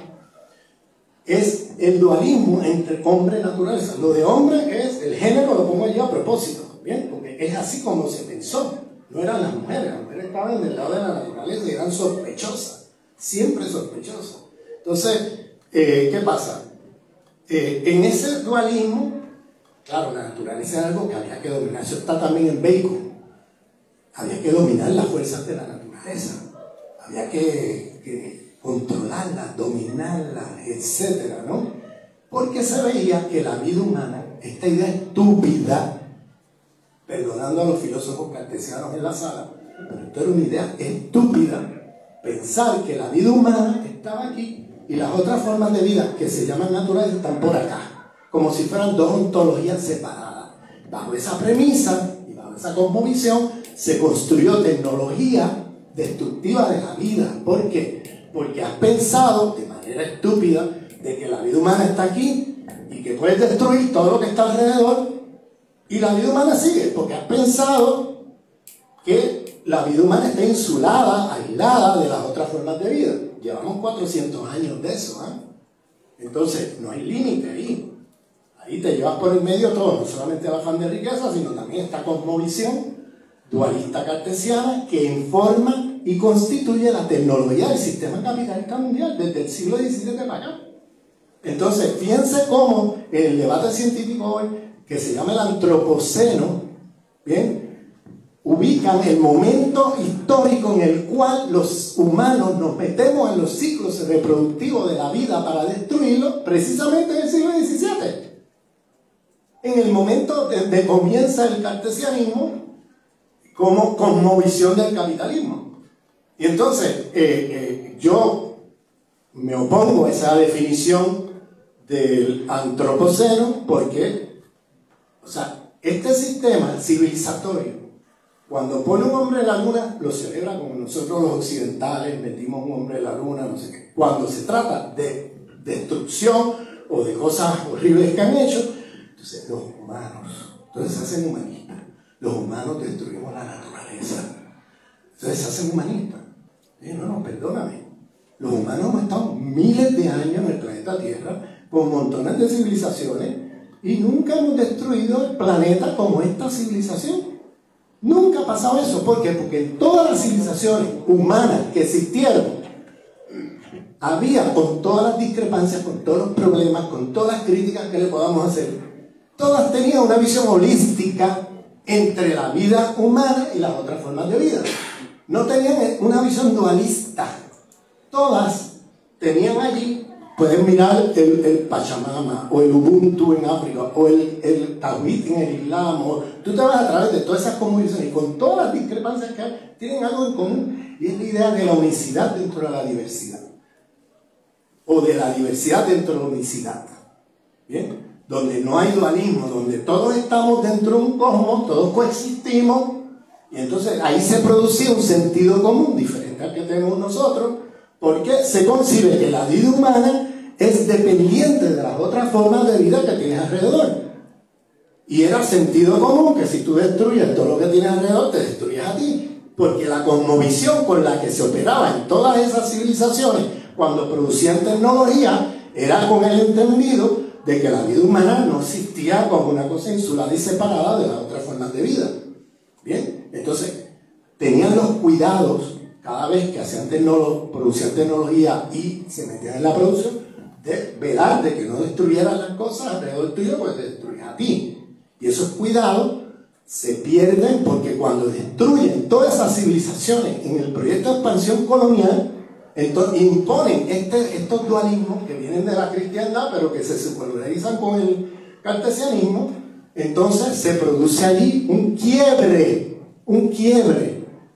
es el dualismo entre hombre y naturaleza. Lo de hombre es el género, lo pongo allí a propósito, ¿bien? Porque es así como se pensó. No eran las mujeres estaban del lado de la naturaleza y eran sospechosas, siempre sospechosas. Entonces, ¿qué pasa? En ese dualismo, claro, la naturaleza es algo que había que dominar. Eso está también en Bacon. Había que dominar las fuerzas de la naturaleza, había que controlarlas, dominarlas, etcétera, ¿no? Porque se veía que la vida humana, esta idea estúpida, perdonando a los filósofos cartesianos en la sala, pero esto era una idea estúpida, pensar que la vida humana estaba aquí y las otras formas de vida que se llaman naturales están por acá, como si fueran 2 ontologías separadas. Bajo esa premisa y bajo esa cosmovisión se construyó tecnología destructiva de la vida. ¿Por qué? Porque has pensado de manera estúpida de que la vida humana está aquí y que puedes destruir todo lo que está alrededor, y la vida humana sigue, porque has pensado que la vida humana está insulada, aislada de las otras formas de vida. Llevamos 400 años de eso, Entonces no hay límite ahí. Ahí te llevas por el medio todo, no solamente el afán de riqueza, sino también esta cosmovisión dualista cartesiana que informa y constituye la tecnología del sistema capitalista mundial desde el siglo XVII para acá. Entonces, fíjense cómo en el debate científico hoy, que se llama el antropoceno, ¿bien?, ubican el momento histórico en el cual los humanos nos metemos en los ciclos reproductivos de la vida para destruirlo, precisamente en el siglo XVII. En el momento de comienza el cartesianismo como cosmovisión del capitalismo. Y entonces, yo me opongo a esa definición del antropoceno porque, o sea, este sistema civilizatorio, cuando pone un hombre en la luna, lo celebra como nosotros los occidentales metimos un hombre en la luna, no sé qué. Cuando se trata de destrucción o de cosas horribles que han hecho, entonces los humanos, entonces se hacen humanistas. Los humanos destruimos la naturaleza. Entonces se hacen humanistas. No, perdóname. Los humanos hemos estado miles de años en el planeta Tierra con montones de civilizaciones y nunca hemos destruido el planeta como esta civilización. Nunca ha pasado eso. ¿Por qué? Porque en todas las civilizaciones humanas que existieron había, con todas las discrepancias, con todos los problemas, con todas las críticas que le podamos hacer, todas tenían una visión holística entre la vida humana y las otras formas de vida. No tenían una visión dualista. Todas tenían allí Pueden mirar el Pachamama, o el Ubuntu en África, o el Tawhid en el Islam, o tú te vas a través de todas esas comunidades y con todas las discrepancias que hay, tienen algo en común, y es la idea de la unicidad dentro de la diversidad, o de la diversidad dentro de la unicidad, ¿bien? Donde no hay dualismo, donde todos estamos dentro de un cosmos, todos coexistimos, y entonces ahí se produce un sentido común diferente al que tenemos nosotros, porque se concibe que la vida humana es dependiente de las otras formas de vida que tienes alrededor. Y era sentido común que si tú destruyes todo lo que tienes alrededor, te destruyes a ti. Porque la cosmovisión con la que se operaba en todas esas civilizaciones, cuando producían tecnología, era con el entendido de que la vida humana no existía como una cosa insular y separada de las otras formas de vida. Bien, entonces tenían los cuidados cada vez que producían tecnología y se metían en la producción, de velar de que no destruyeran las cosas alrededor tuyo, pues te destruyes a ti. Y esos cuidados se pierden porque cuando destruyen todas esas civilizaciones en el proyecto de expansión colonial, entonces imponen estos dualismos que vienen de la cristiandad, pero que se secularizan con el cartesianismo. Entonces se produce allí un quiebre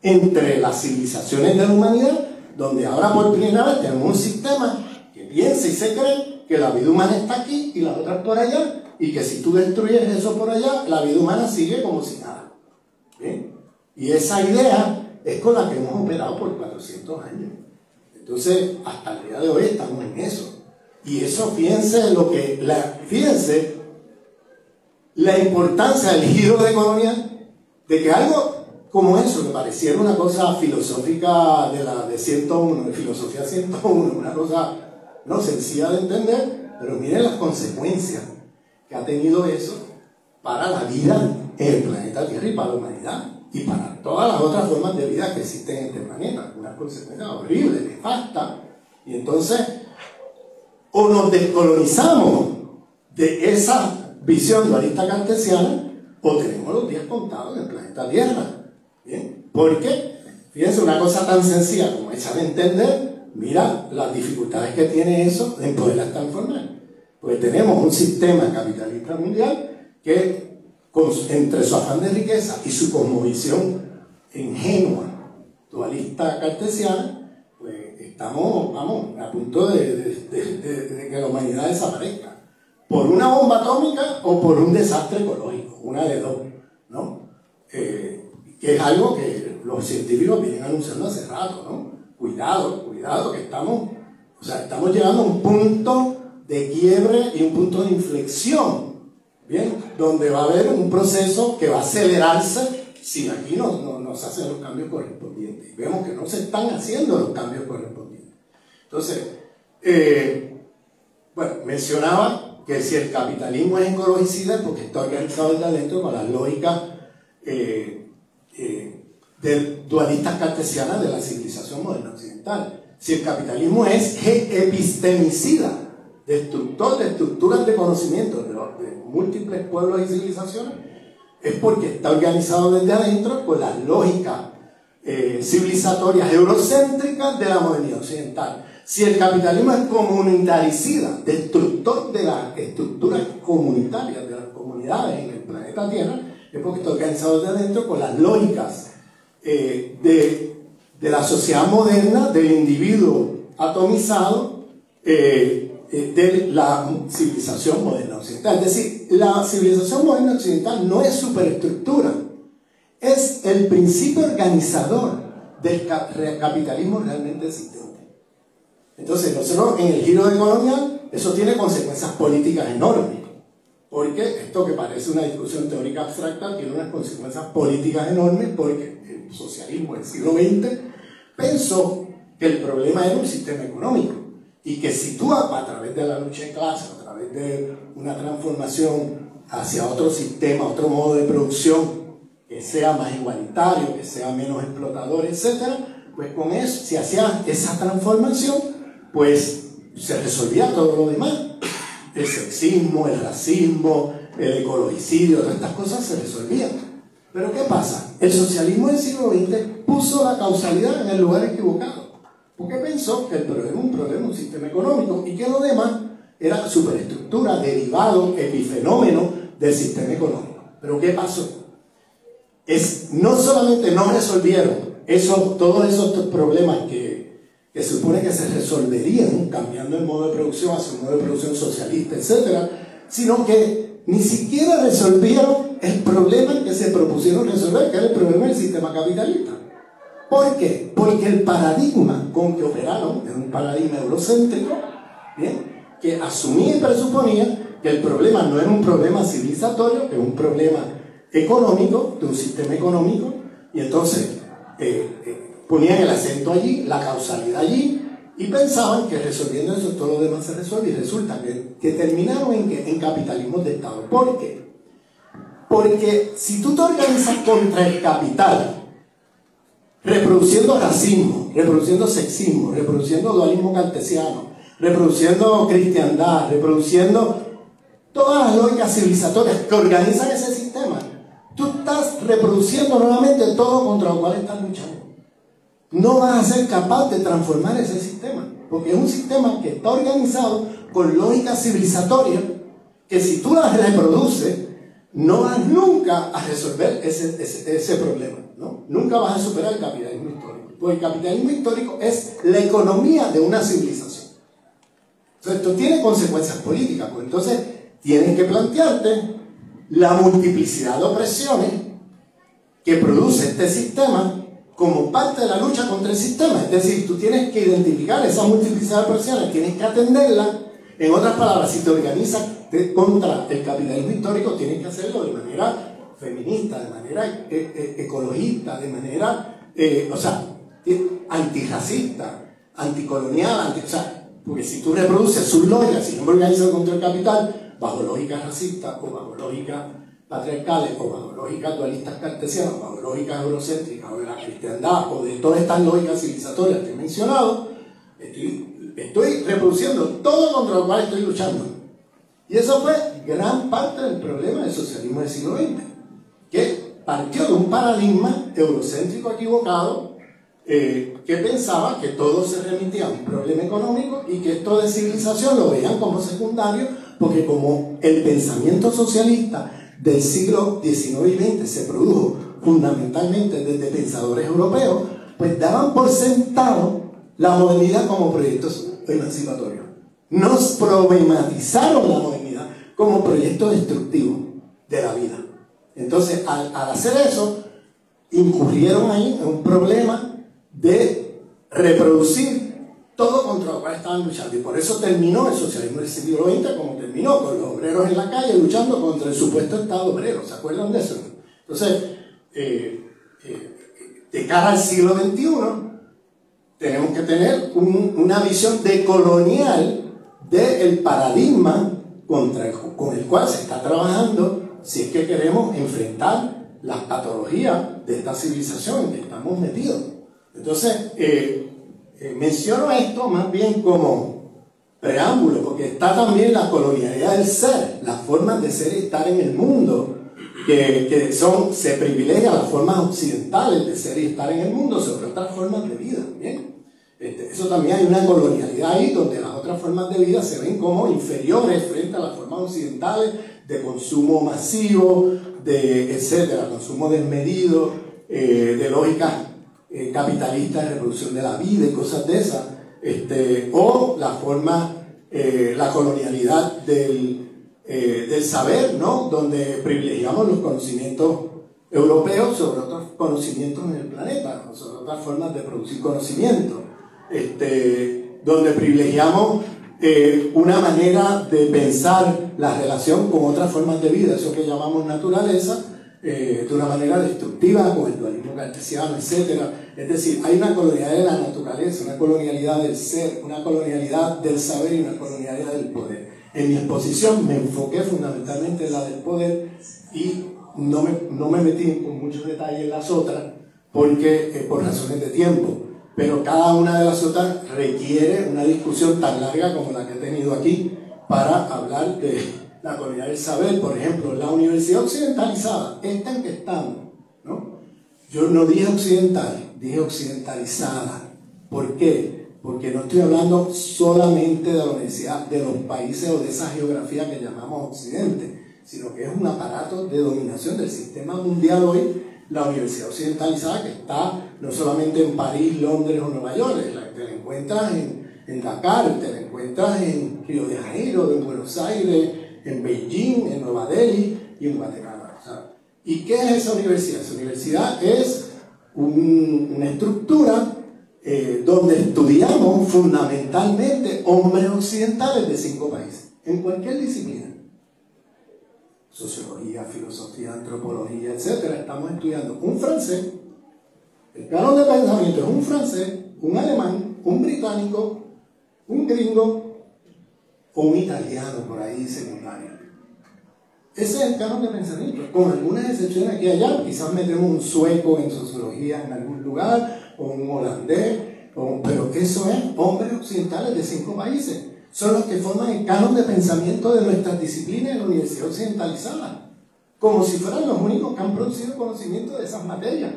entre las civilizaciones de la humanidad, donde ahora por primera vez tenemos un sistema que piensa y se cree que la vida humana está aquí y las otras por allá, y que si tú destruyes eso por allá, la vida humana sigue como si nada. ¿Bien? Y esa idea es con la que hemos operado por 400 años. Entonces, hasta el día de hoy estamos en eso. Y eso, fíjense la importancia del giro de colonial, de que algo como eso, que pareciera una cosa filosófica de 101, de filosofía 101, una cosa no sencilla de entender, pero miren las consecuencias que ha tenido eso para la vida en el planeta Tierra y para la humanidad y para todas las otras formas de vida que existen en este planeta. Unas consecuencias horribles, nefastas. Y entonces, o nos descolonizamos de esa visión dualista cartesiana, o tenemos los días contados en el planeta Tierra. ¿Bien? Porque, fíjense, una cosa tan sencilla como esa de entender, mira las dificultades que tiene eso en poderlas transformar. Porque tenemos un sistema capitalista mundial que, entre su afán de riqueza y su cosmovisión ingenua, dualista cartesiana, pues estamos, a punto de que la humanidad desaparezca. Por una bomba atómica o por un desastre ecológico, una de dos, ¿no? Que es algo que los científicos vienen anunciando hace rato, ¿no? Cuidado, que estamos llegando a un punto de quiebre y un punto de inflexión, ¿bien? Donde va a haber un proceso que va a acelerarse si aquí no se hacen los cambios correspondientes. Y vemos que no se están haciendo los cambios correspondientes. Entonces, mencionaba que si el capitalismo es ecologicida, porque está organizado desde adentro con las lógicas dualistas cartesianas de la civilización moderna occidental. Si el capitalismo es epistemicida, destructor de estructuras de conocimiento de múltiples pueblos y civilizaciones, es porque está organizado desde adentro con las lógicas civilizatorias eurocéntricas de la modernidad occidental. Si el capitalismo es comunitaricida, destructor de las estructuras comunitarias de las comunidades en el planeta Tierra, es porque está organizado desde adentro con las lógicas de la sociedad moderna, del individuo atomizado, de la civilización moderna occidental. Es decir, la civilización moderna occidental no es superestructura, es el principio organizador del capitalismo realmente existente. Entonces, nosotros en el giro de colonial, eso tiene consecuencias políticas enormes, porque esto que parece una discusión teórica abstracta tiene unas consecuencias políticas enormes, porque el socialismo del siglo XX pensó que el problema era un sistema económico, y que si tú a través de la lucha de clases, a través de una transformación hacia otro sistema, otro modo de producción que sea más igualitario, que sea menos explotador, etc., pues con eso, si hacía esa transformación, pues se resolvía todo lo demás. El sexismo, el racismo, el ecologicidio, todas estas cosas se resolvían. Pero ¿qué pasa? El socialismo del siglo XX puso la causalidad en el lugar equivocado. porque pensó que el problema es un problema de un sistema económico y que lo demás era superestructura, derivado, epifenómeno del sistema económico. Pero ¿qué pasó? No solamente no resolvieron todos esos problemas que se supone que se resolverían cambiando el modo de producción hacia un modo de producción socialista, etc., sino que ni siquiera resolvieron el problema que se propusieron resolver, que era el problema del sistema capitalista. ¿Por qué? Porque el paradigma con que operaron era un paradigma eurocéntrico, ¿bien?, que asumía y presuponía que el problema no era un problema civilizatorio, que es un problema económico, de un sistema económico, y entonces ponían el acento allí, la causalidad allí, y pensaban que resolviendo eso todo lo demás se resuelve, y resulta que terminaron en capitalismos de Estado. ¿Por qué? Porque si tú te organizas contra el capital, reproduciendo racismo, reproduciendo sexismo, reproduciendo dualismo cartesiano, reproduciendo cristiandad, reproduciendo todas las lógicas civilizatorias que organizan ese sistema, tú estás reproduciendo nuevamente todo contra lo cual estás luchando. No vas a ser capaz de transformar ese sistema, porque es un sistema que está organizado con lógicas civilizatorias que si tú las reproduces, no vas nunca a resolver ese problema, ¿no? Nunca vas a superar el capitalismo histórico, porque el capitalismo histórico es la economía de una civilización. Entonces esto tiene consecuencias políticas, pues entonces tienes que plantearte la multiplicidad de opresiones que produce este sistema como parte de la lucha contra el sistema. Es decir, tú tienes que identificar esa multiplicidad de opresiones, tienes que atenderla. En otras palabras, si te organizas contra el capitalismo histórico, tienes que hacerlo de manera feminista, de manera ecologista, de manera antirracista, anticolonial, porque si tú reproduces sus lógicas, si no me organizas contra el capital, bajo lógicas racistas o bajo lógicas patriarcales o bajo lógicas dualistas cartesianas, bajo lógicas eurocéntricas o de la cristiandad o de todas estas lógicas civilizatorias que he mencionado, estoy reproduciendo todo contra lo cual estoy luchando. Y eso fue gran parte del problema del socialismo del siglo XX, que partió de un paradigma eurocéntrico equivocado, que pensaba que todo se remitía a un problema económico y que esto de civilización lo veían como secundario, porque como el pensamiento socialista del siglo XIX y XX se produjo fundamentalmente desde pensadores europeos, pues daban por sentado la modernidad como proyectos emancipatorios. Nos problematizaron la modernidad como proyecto destructivo de la vida. Entonces, al hacer eso, incurrieron ahí en un problema de reproducir todo contra lo cual estaban luchando. Y por eso terminó el socialismo del siglo XX como terminó, con los obreros en la calle luchando contra el supuesto Estado obrero. ¿Se acuerdan de eso? Entonces, de cara al siglo XXI, tenemos que tener una visión decolonial del paradigma con el cual se está trabajando si es que queremos enfrentar las patologías de esta civilización en que estamos metidos. Entonces, menciono esto más bien como preámbulo, porque está también la colonialidad del ser, las formas de ser y estar en el mundo, que se privilegian las formas occidentales de ser y estar en el mundo sobre otras formas de vida. ¿Bien? Eso también hay una colonialidad ahí, donde las otras formas de vida se ven como inferiores frente a las formas occidentales de consumo masivo, de etcétera, consumo desmedido, de lógicas capitalistas de reproducción de la vida y cosas de esas, o la forma, la colonialidad del saber, ¿no? Donde privilegiamos los conocimientos europeos sobre otros conocimientos en el planeta, sobre otras formas de producir conocimiento, donde privilegiamos una manera de pensar la relación con otras formas de vida, eso que llamamos naturaleza, de una manera destructiva, con el dualismo cartesiano, etc. Es decir, hay una colonialidad de la naturaleza, una colonialidad del ser, una colonialidad del saber y una colonialidad del poder. En mi exposición me enfoqué fundamentalmente en la del poder y no me metí con muchos detalles en las otras, porque por razones de tiempo. Pero cada una de las otras requiere una discusión tan larga como la que he tenido aquí para hablar de la colonialidad del saber. Por ejemplo, la universidad occidentalizada, esta en que estamos, ¿no? Yo no dije occidental, dije occidentalizada. ¿Por qué? porque no estoy hablando solamente de la universidad de los países o de esa geografía que llamamos Occidente, sino que es un aparato de dominación del sistema mundial hoy, la universidad occidentalizada, que está no solamente en París, Londres o Nueva York, te la encuentras en Dakar, te la encuentras en Río de Janeiro, en Buenos Aires, en Beijing, en Nueva Delhi y en Guatemala. O sea, ¿y qué es esa universidad? Esa universidad es una estructura donde estudiamos fundamentalmente hombres occidentales de 5 países, en cualquier disciplina. Sociología, filosofía, antropología, etc. Estamos estudiando un francés, el canon de pensamiento es un francés, un alemán, un británico, un gringo o un italiano por ahí secundario. Ese es el canon de pensamiento, con algunas excepciones aquí y allá. Quizás metemos un sueco en sociología en algún lugar, o un holandés, pero eso es hombres occidentales de 5 países. Son los que forman el canon de pensamiento de nuestras disciplinas en la universidad occidentalizada, como si fueran los únicos que han producido conocimiento de esas materias.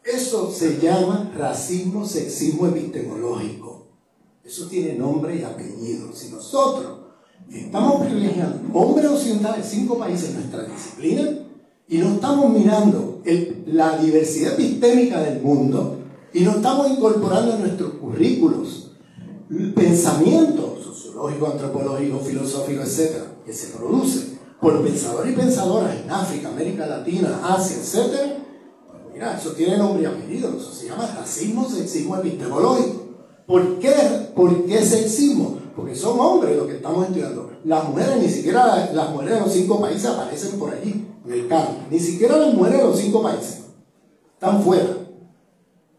Eso se llama racismo, sexismo epistemológico. Eso tiene nombre y apellido. Si nosotros estamos privilegiando hombres occidentales de 5 países en nuestra disciplina y no estamos mirando la diversidad epistémica del mundo y no estamos incorporando en nuestros currículos el pensamiento sociológico, antropológico, filosófico, etc., que se produce por pensadores y pensadoras en África, América Latina, Asia, etc., pues mira, eso tiene nombre y apellido. Eso se llama racismo, sexismo epistemológico. ¿Por qué sexismo? Porque son hombres los que estamos estudiando. Las mujeres, ni siquiera las mujeres de los 5 países aparecen por allí, en el campo. Ni siquiera las mujeres de los 5 países. Están fuera.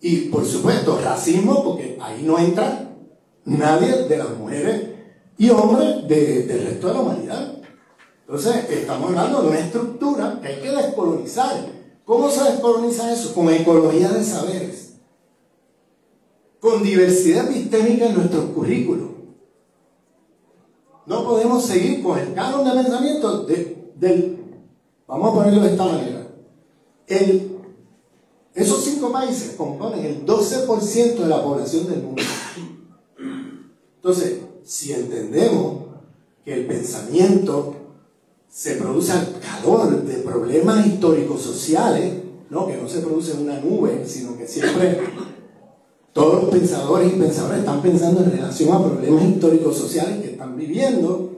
Y por supuesto, racismo, porque ahí no entra nadie de las mujeres y hombres del resto de la humanidad. Entonces, estamos hablando de una estructura que hay que descolonizar. ¿Cómo se descoloniza eso? Con ecología de saberes, con diversidad epistémica en nuestros currículos. No podemos seguir con el canon de pensamiento vamos a ponerlo de esta manera. Esos 5 países componen el 12% de la población del mundo. Entonces, si entendemos que el pensamiento se produce al calor de problemas históricos sociales, ¿no? Que no se produce en una nube, sino que siempre todos los pensadores y pensadoras están pensando en relación a problemas históricos sociales que están viviendo,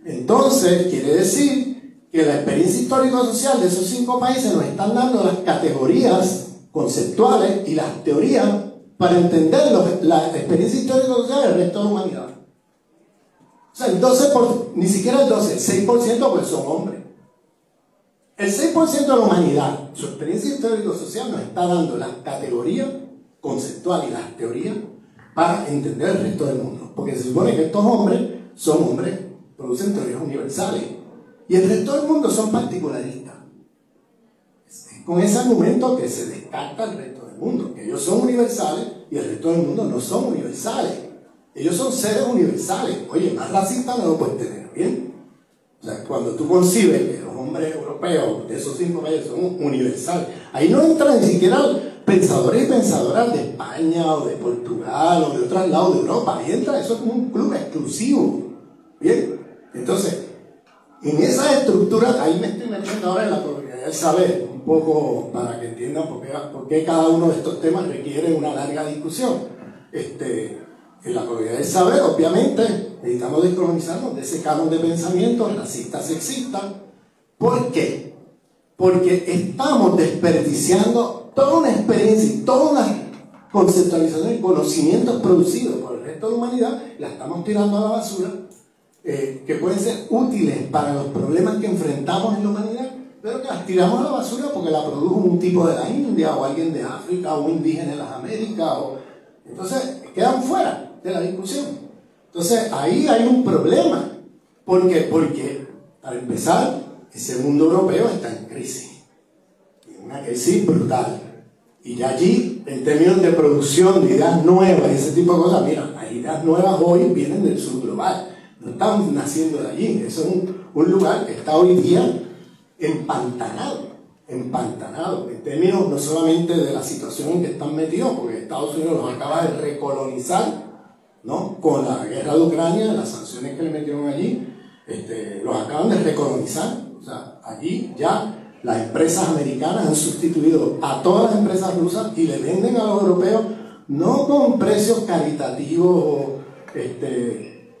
entonces quiere decir que la experiencia histórico-social de esos 5 países nos están dando las categorías conceptuales y las teorías para entender la experiencia histórico-social del resto de la humanidad. O sea, el 12%, ni siquiera el 12%, el 6% pues son hombres. El 6% de la humanidad, su experiencia histórico-social nos está dando las categorías conceptuales y las teorías para entender el resto del mundo. Porque se supone que estos hombres son hombres, producen teorías universales. Y el resto del mundo son particularistas. Es con ese argumento que se descarta el resto del mundo, que ellos son universales y el resto del mundo no son universales. Ellos son seres universales. Oye, más racista no lo puedes tener, ¿bien? O sea, cuando tú concibes que los hombres europeos de esos 5 países son universales, ahí no entran ni siquiera pensadores y pensadoras de España o de Portugal o de otros lados de Europa. Ahí entra, eso es como un club exclusivo. ¿Bien? Entonces, en esas estructuras, ahí me estoy metiendo ahora en la probabilidad del saber, un poco para que entiendan por qué cada uno de estos temas requiere una larga discusión. En la probabilidad del saber, obviamente, necesitamos descolonizarnos de ese canon de pensamiento racista, sexista. ¿Por qué? Porque estamos desperdiciando toda una experiencia y toda una conceptualización y conocimientos producidos por el resto de la humanidad, la estamos tirando a la basura, que pueden ser útiles para los problemas que enfrentamos en la humanidad, pero que las tiramos a la basura porque la produjo un tipo de la India o alguien de África o un indígena en las Américas. Entonces, quedan fuera de la discusión. Entonces, ahí hay un problema. ¿Por qué? Porque, para empezar, ese mundo europeo está en crisis. Una crisis brutal. Y ya allí, en términos de producción de ideas nuevas y ese tipo de cosas, mira, las ideas nuevas hoy vienen del sur global. No están naciendo de allí. Eso es un lugar que está hoy día empantanado. empantanados, en términos no solamente de la situación en que están metidos, porque Estados Unidos los acaba de recolonizar, ¿no? Con la guerra de Ucrania, las sanciones que le metieron allí, los acaban de recolonizar. O sea, allí ya las empresas americanas han sustituido a todas las empresas rusas y le venden a los europeos no con precios caritativos,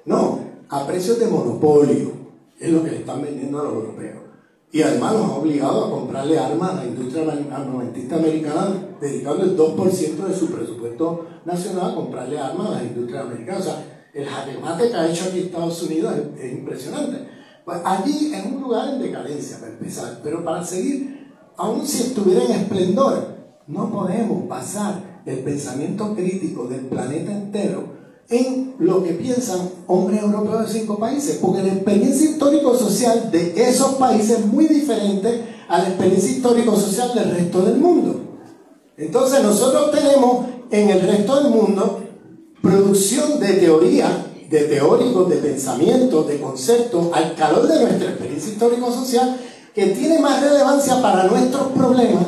no, a precios de monopolio, es lo que le están vendiendo a los europeos. Y además los ha obligado a comprarle armas a la industria armamentista americana, dedicando el 2% de su presupuesto nacional a comprarle armas a las industrias americanas. O sea, el jaquemate que ha hecho aquí Estados Unidos es impresionante. Pues allí es un lugar en decadencia, para empezar, pero para seguir, aun si estuviera en esplendor, no podemos basar el pensamiento crítico del planeta entero en lo que piensan hombres europeos de 5 países, porque la experiencia histórico-social de esos países es muy diferente a la experiencia histórico-social del resto del mundo. Entonces nosotros tenemos en el resto del mundo producción de teoría, de teóricos, de pensamientos, de conceptos, al calor de nuestra experiencia histórico-social, que tiene más relevancia para nuestros problemas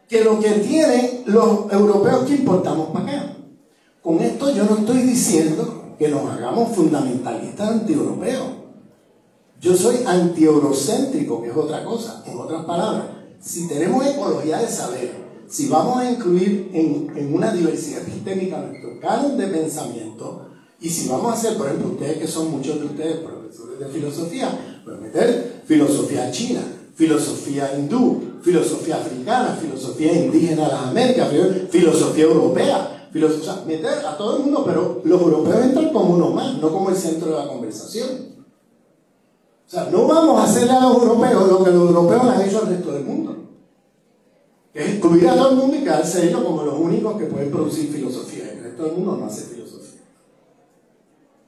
que lo que tienen los europeos que importamos para acá. Con esto yo no estoy diciendo que nos hagamos fundamentalistas anti-europeos. Yo soy anti-eurocéntrico, que es otra cosa. En otras palabras, si tenemos ecología de saber, si vamos a incluir en una diversidad epistémica nuestro canon de pensamiento, y si vamos a hacer, por ejemplo, ustedes que son muchos de ustedes profesores de filosofía, pues meter filosofía china, filosofía hindú, filosofía africana, filosofía indígena de las Américas, filosofía europea, o sea, meter a todo el mundo, pero los europeos entran como uno más, no como el centro de la conversación. O sea, no vamos a hacerle a los europeos lo que los europeos le han hecho al resto del mundo, que es excluir a todo el mundo y quedarse ellos como los únicos que pueden producir filosofía. El resto del mundo no hace filosofía.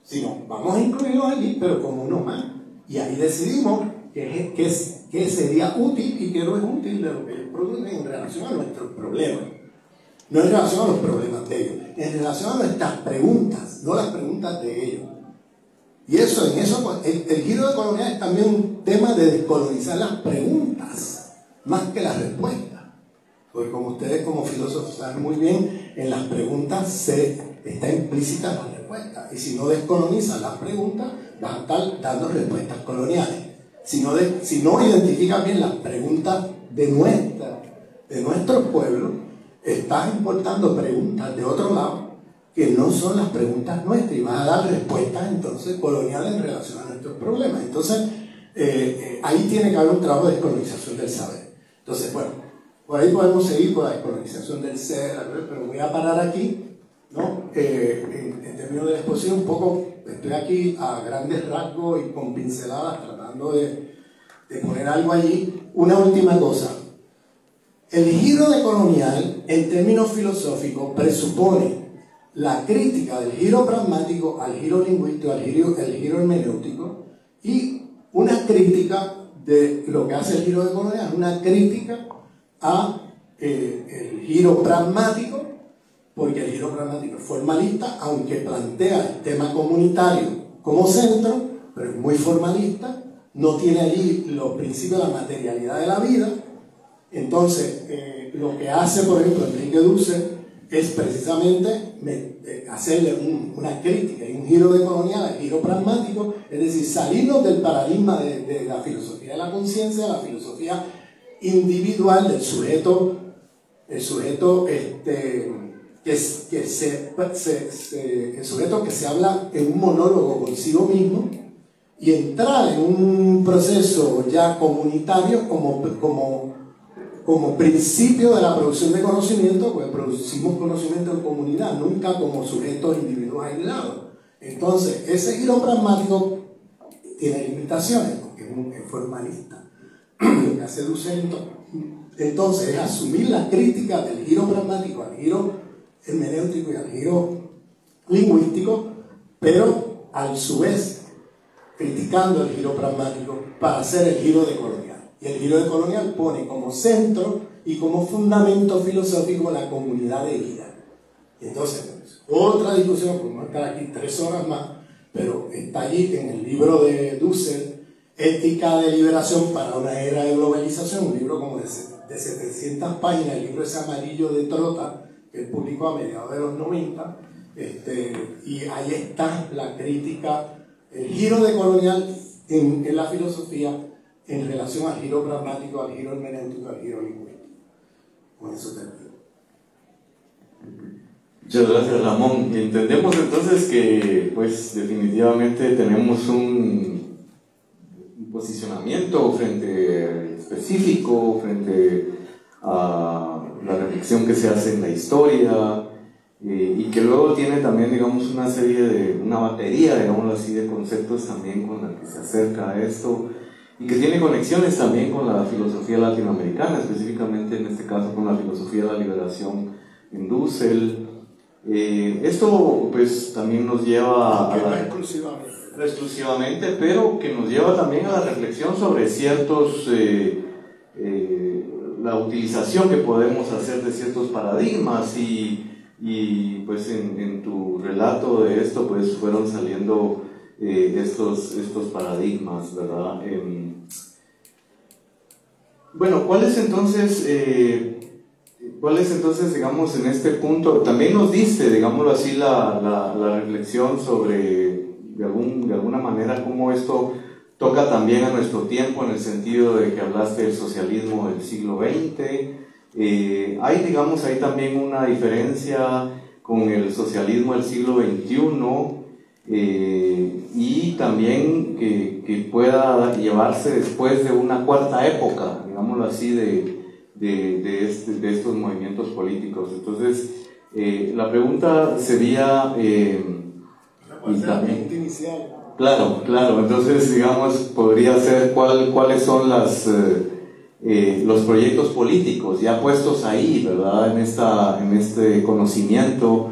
Sino, vamos a incluirlos allí, pero como uno más. Y ahí decidimos qué sería útil y qué no es útil de lo que ellos producen en relación a nuestros problemas. No en relación a los problemas de ellos, en relación a nuestras preguntas, no las preguntas de ellos. Y eso, el giro de colonial es también un tema de descolonizar las preguntas, más que las respuestas. Porque como ustedes como filósofos saben muy bien, en las preguntas está implícita la respuesta. Y si no descolonizas las preguntas, vas a estar dando respuestas coloniales. Si no identificas bien las preguntas de nuestros pueblos, estás importando preguntas de otro lado que no son las preguntas nuestras y vas a dar respuestas entonces coloniales en relación a nuestros problemas. Entonces, ahí tiene que haber un trabajo de descolonización del saber. Entonces, bueno, por ahí podemos seguir con la descolonización del ser, pero voy a parar aquí, ¿no? En términos de la exposición, un poco estoy aquí a grandes rasgos y con pinceladas tratando de poner algo allí. Una última cosa. El giro decolonial, en términos filosóficos, presupone la crítica del giro pragmático al giro lingüístico, al giro hermenéutico, y una crítica de lo que hace el giro decolonial, una crítica a el giro pragmático, porque el giro pragmático es formalista, aunque plantea el tema comunitario como centro, pero es muy formalista, no tiene allí los principios de la materialidad de la vida. Entonces, lo que hace, por ejemplo, Enrique Dussel es precisamente hacerle una crítica y un giro decolonial al giro pragmático, es decir, salirnos del paradigma de la filosofía de la conciencia, la filosofía individual del sujeto, el sujeto que se habla en un monólogo consigo mismo, y entrar en un proceso ya comunitario como principio de la producción de conocimiento, pues producimos conocimiento en comunidad, nunca como sujetos individuos aislados. Entonces, ese giro pragmático tiene limitaciones, porque es formalista. Lo que hace Dussel entonces es asumir la crítica del giro pragmático al giro hermenéutico y al giro lingüístico, pero a su vez criticando el giro pragmático para hacer el giro decolonial. Y el giro decolonial pone como centro y como fundamento filosófico la comunidad de vida. Y entonces, pues, otra discusión, podemos estar aquí 3 horas más, pero está allí en el libro de Dussel, Ética de Liberación para una Era de Globalización, un libro como de 700 páginas, el libro ese amarillo de Trota, que él publicó a mediados de los 90, y ahí está la crítica, el giro decolonial en la filosofía en relación al giro pragmático, al giro hermenéutico, al giro lingüístico. Con eso termino. Muchas gracias, Ramón. Entendemos entonces que pues definitivamente tenemos un posicionamiento frente específico, frente a la reflexión que se hace en la historia, y que luego tiene también, digamos, una batería, digamos así, de conceptos también con la que se acerca a esto, y que tiene conexiones también con la filosofía latinoamericana, específicamente en este caso con la filosofía de la liberación en Dussel. Esto pues también nos lleva No exclusivamente, pero que nos lleva también a la reflexión sobre ciertos, la utilización que podemos hacer de ciertos paradigmas, y pues en tu relato de esto pues fueron saliendo estos paradigmas, ¿verdad? Bueno, ¿cuál es entonces, digamos, en este punto? También nos diste, digámoslo así, la reflexión sobre, de alguna manera, cómo esto toca también a nuestro tiempo, en el sentido de que hablaste del socialismo del siglo XX. Hay, digamos, ahí también una diferencia con el socialismo del siglo XXI, y también que pueda llevarse después de una cuarta época, digámoslo así, de estos movimientos políticos. Entonces, la pregunta sería... y también inicial. Claro, entonces, digamos, podría ser cuáles son los proyectos políticos ya puestos ahí, ¿verdad? En este conocimiento.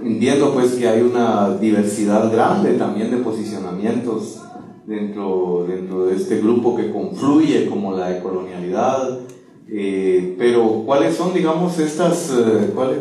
Entiendo pues que hay una diversidad grande también de posicionamientos dentro de este grupo que confluye como la decolonialidad, pero ¿cuáles son, digamos,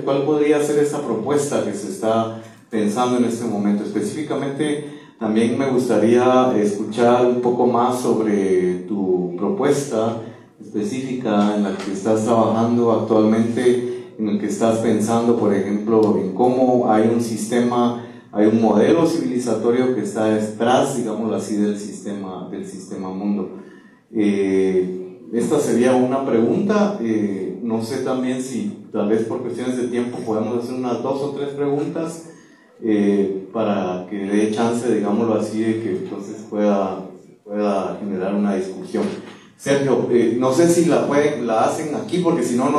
cuál podría ser esta propuesta que se está pensando en este momento? Específicamente también me gustaría escuchar un poco más sobre tu propuesta específica en la que estás trabajando actualmente, en el que estás pensando, por ejemplo, en cómo hay un sistema, hay un modelo civilizatorio que está detrás, digámoslo así, del sistema mundo. Esta sería una pregunta. No sé también si tal vez por cuestiones de tiempo podemos hacer unas 2 o 3 preguntas, para que dé chance, digámoslo así, de que entonces pueda generar una discusión. Sergio, no sé si la hacen aquí, porque si no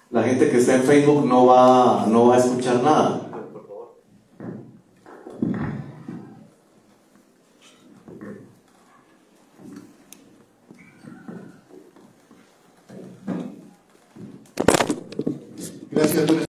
la gente que está en Facebook no va a escuchar nada. Gracias.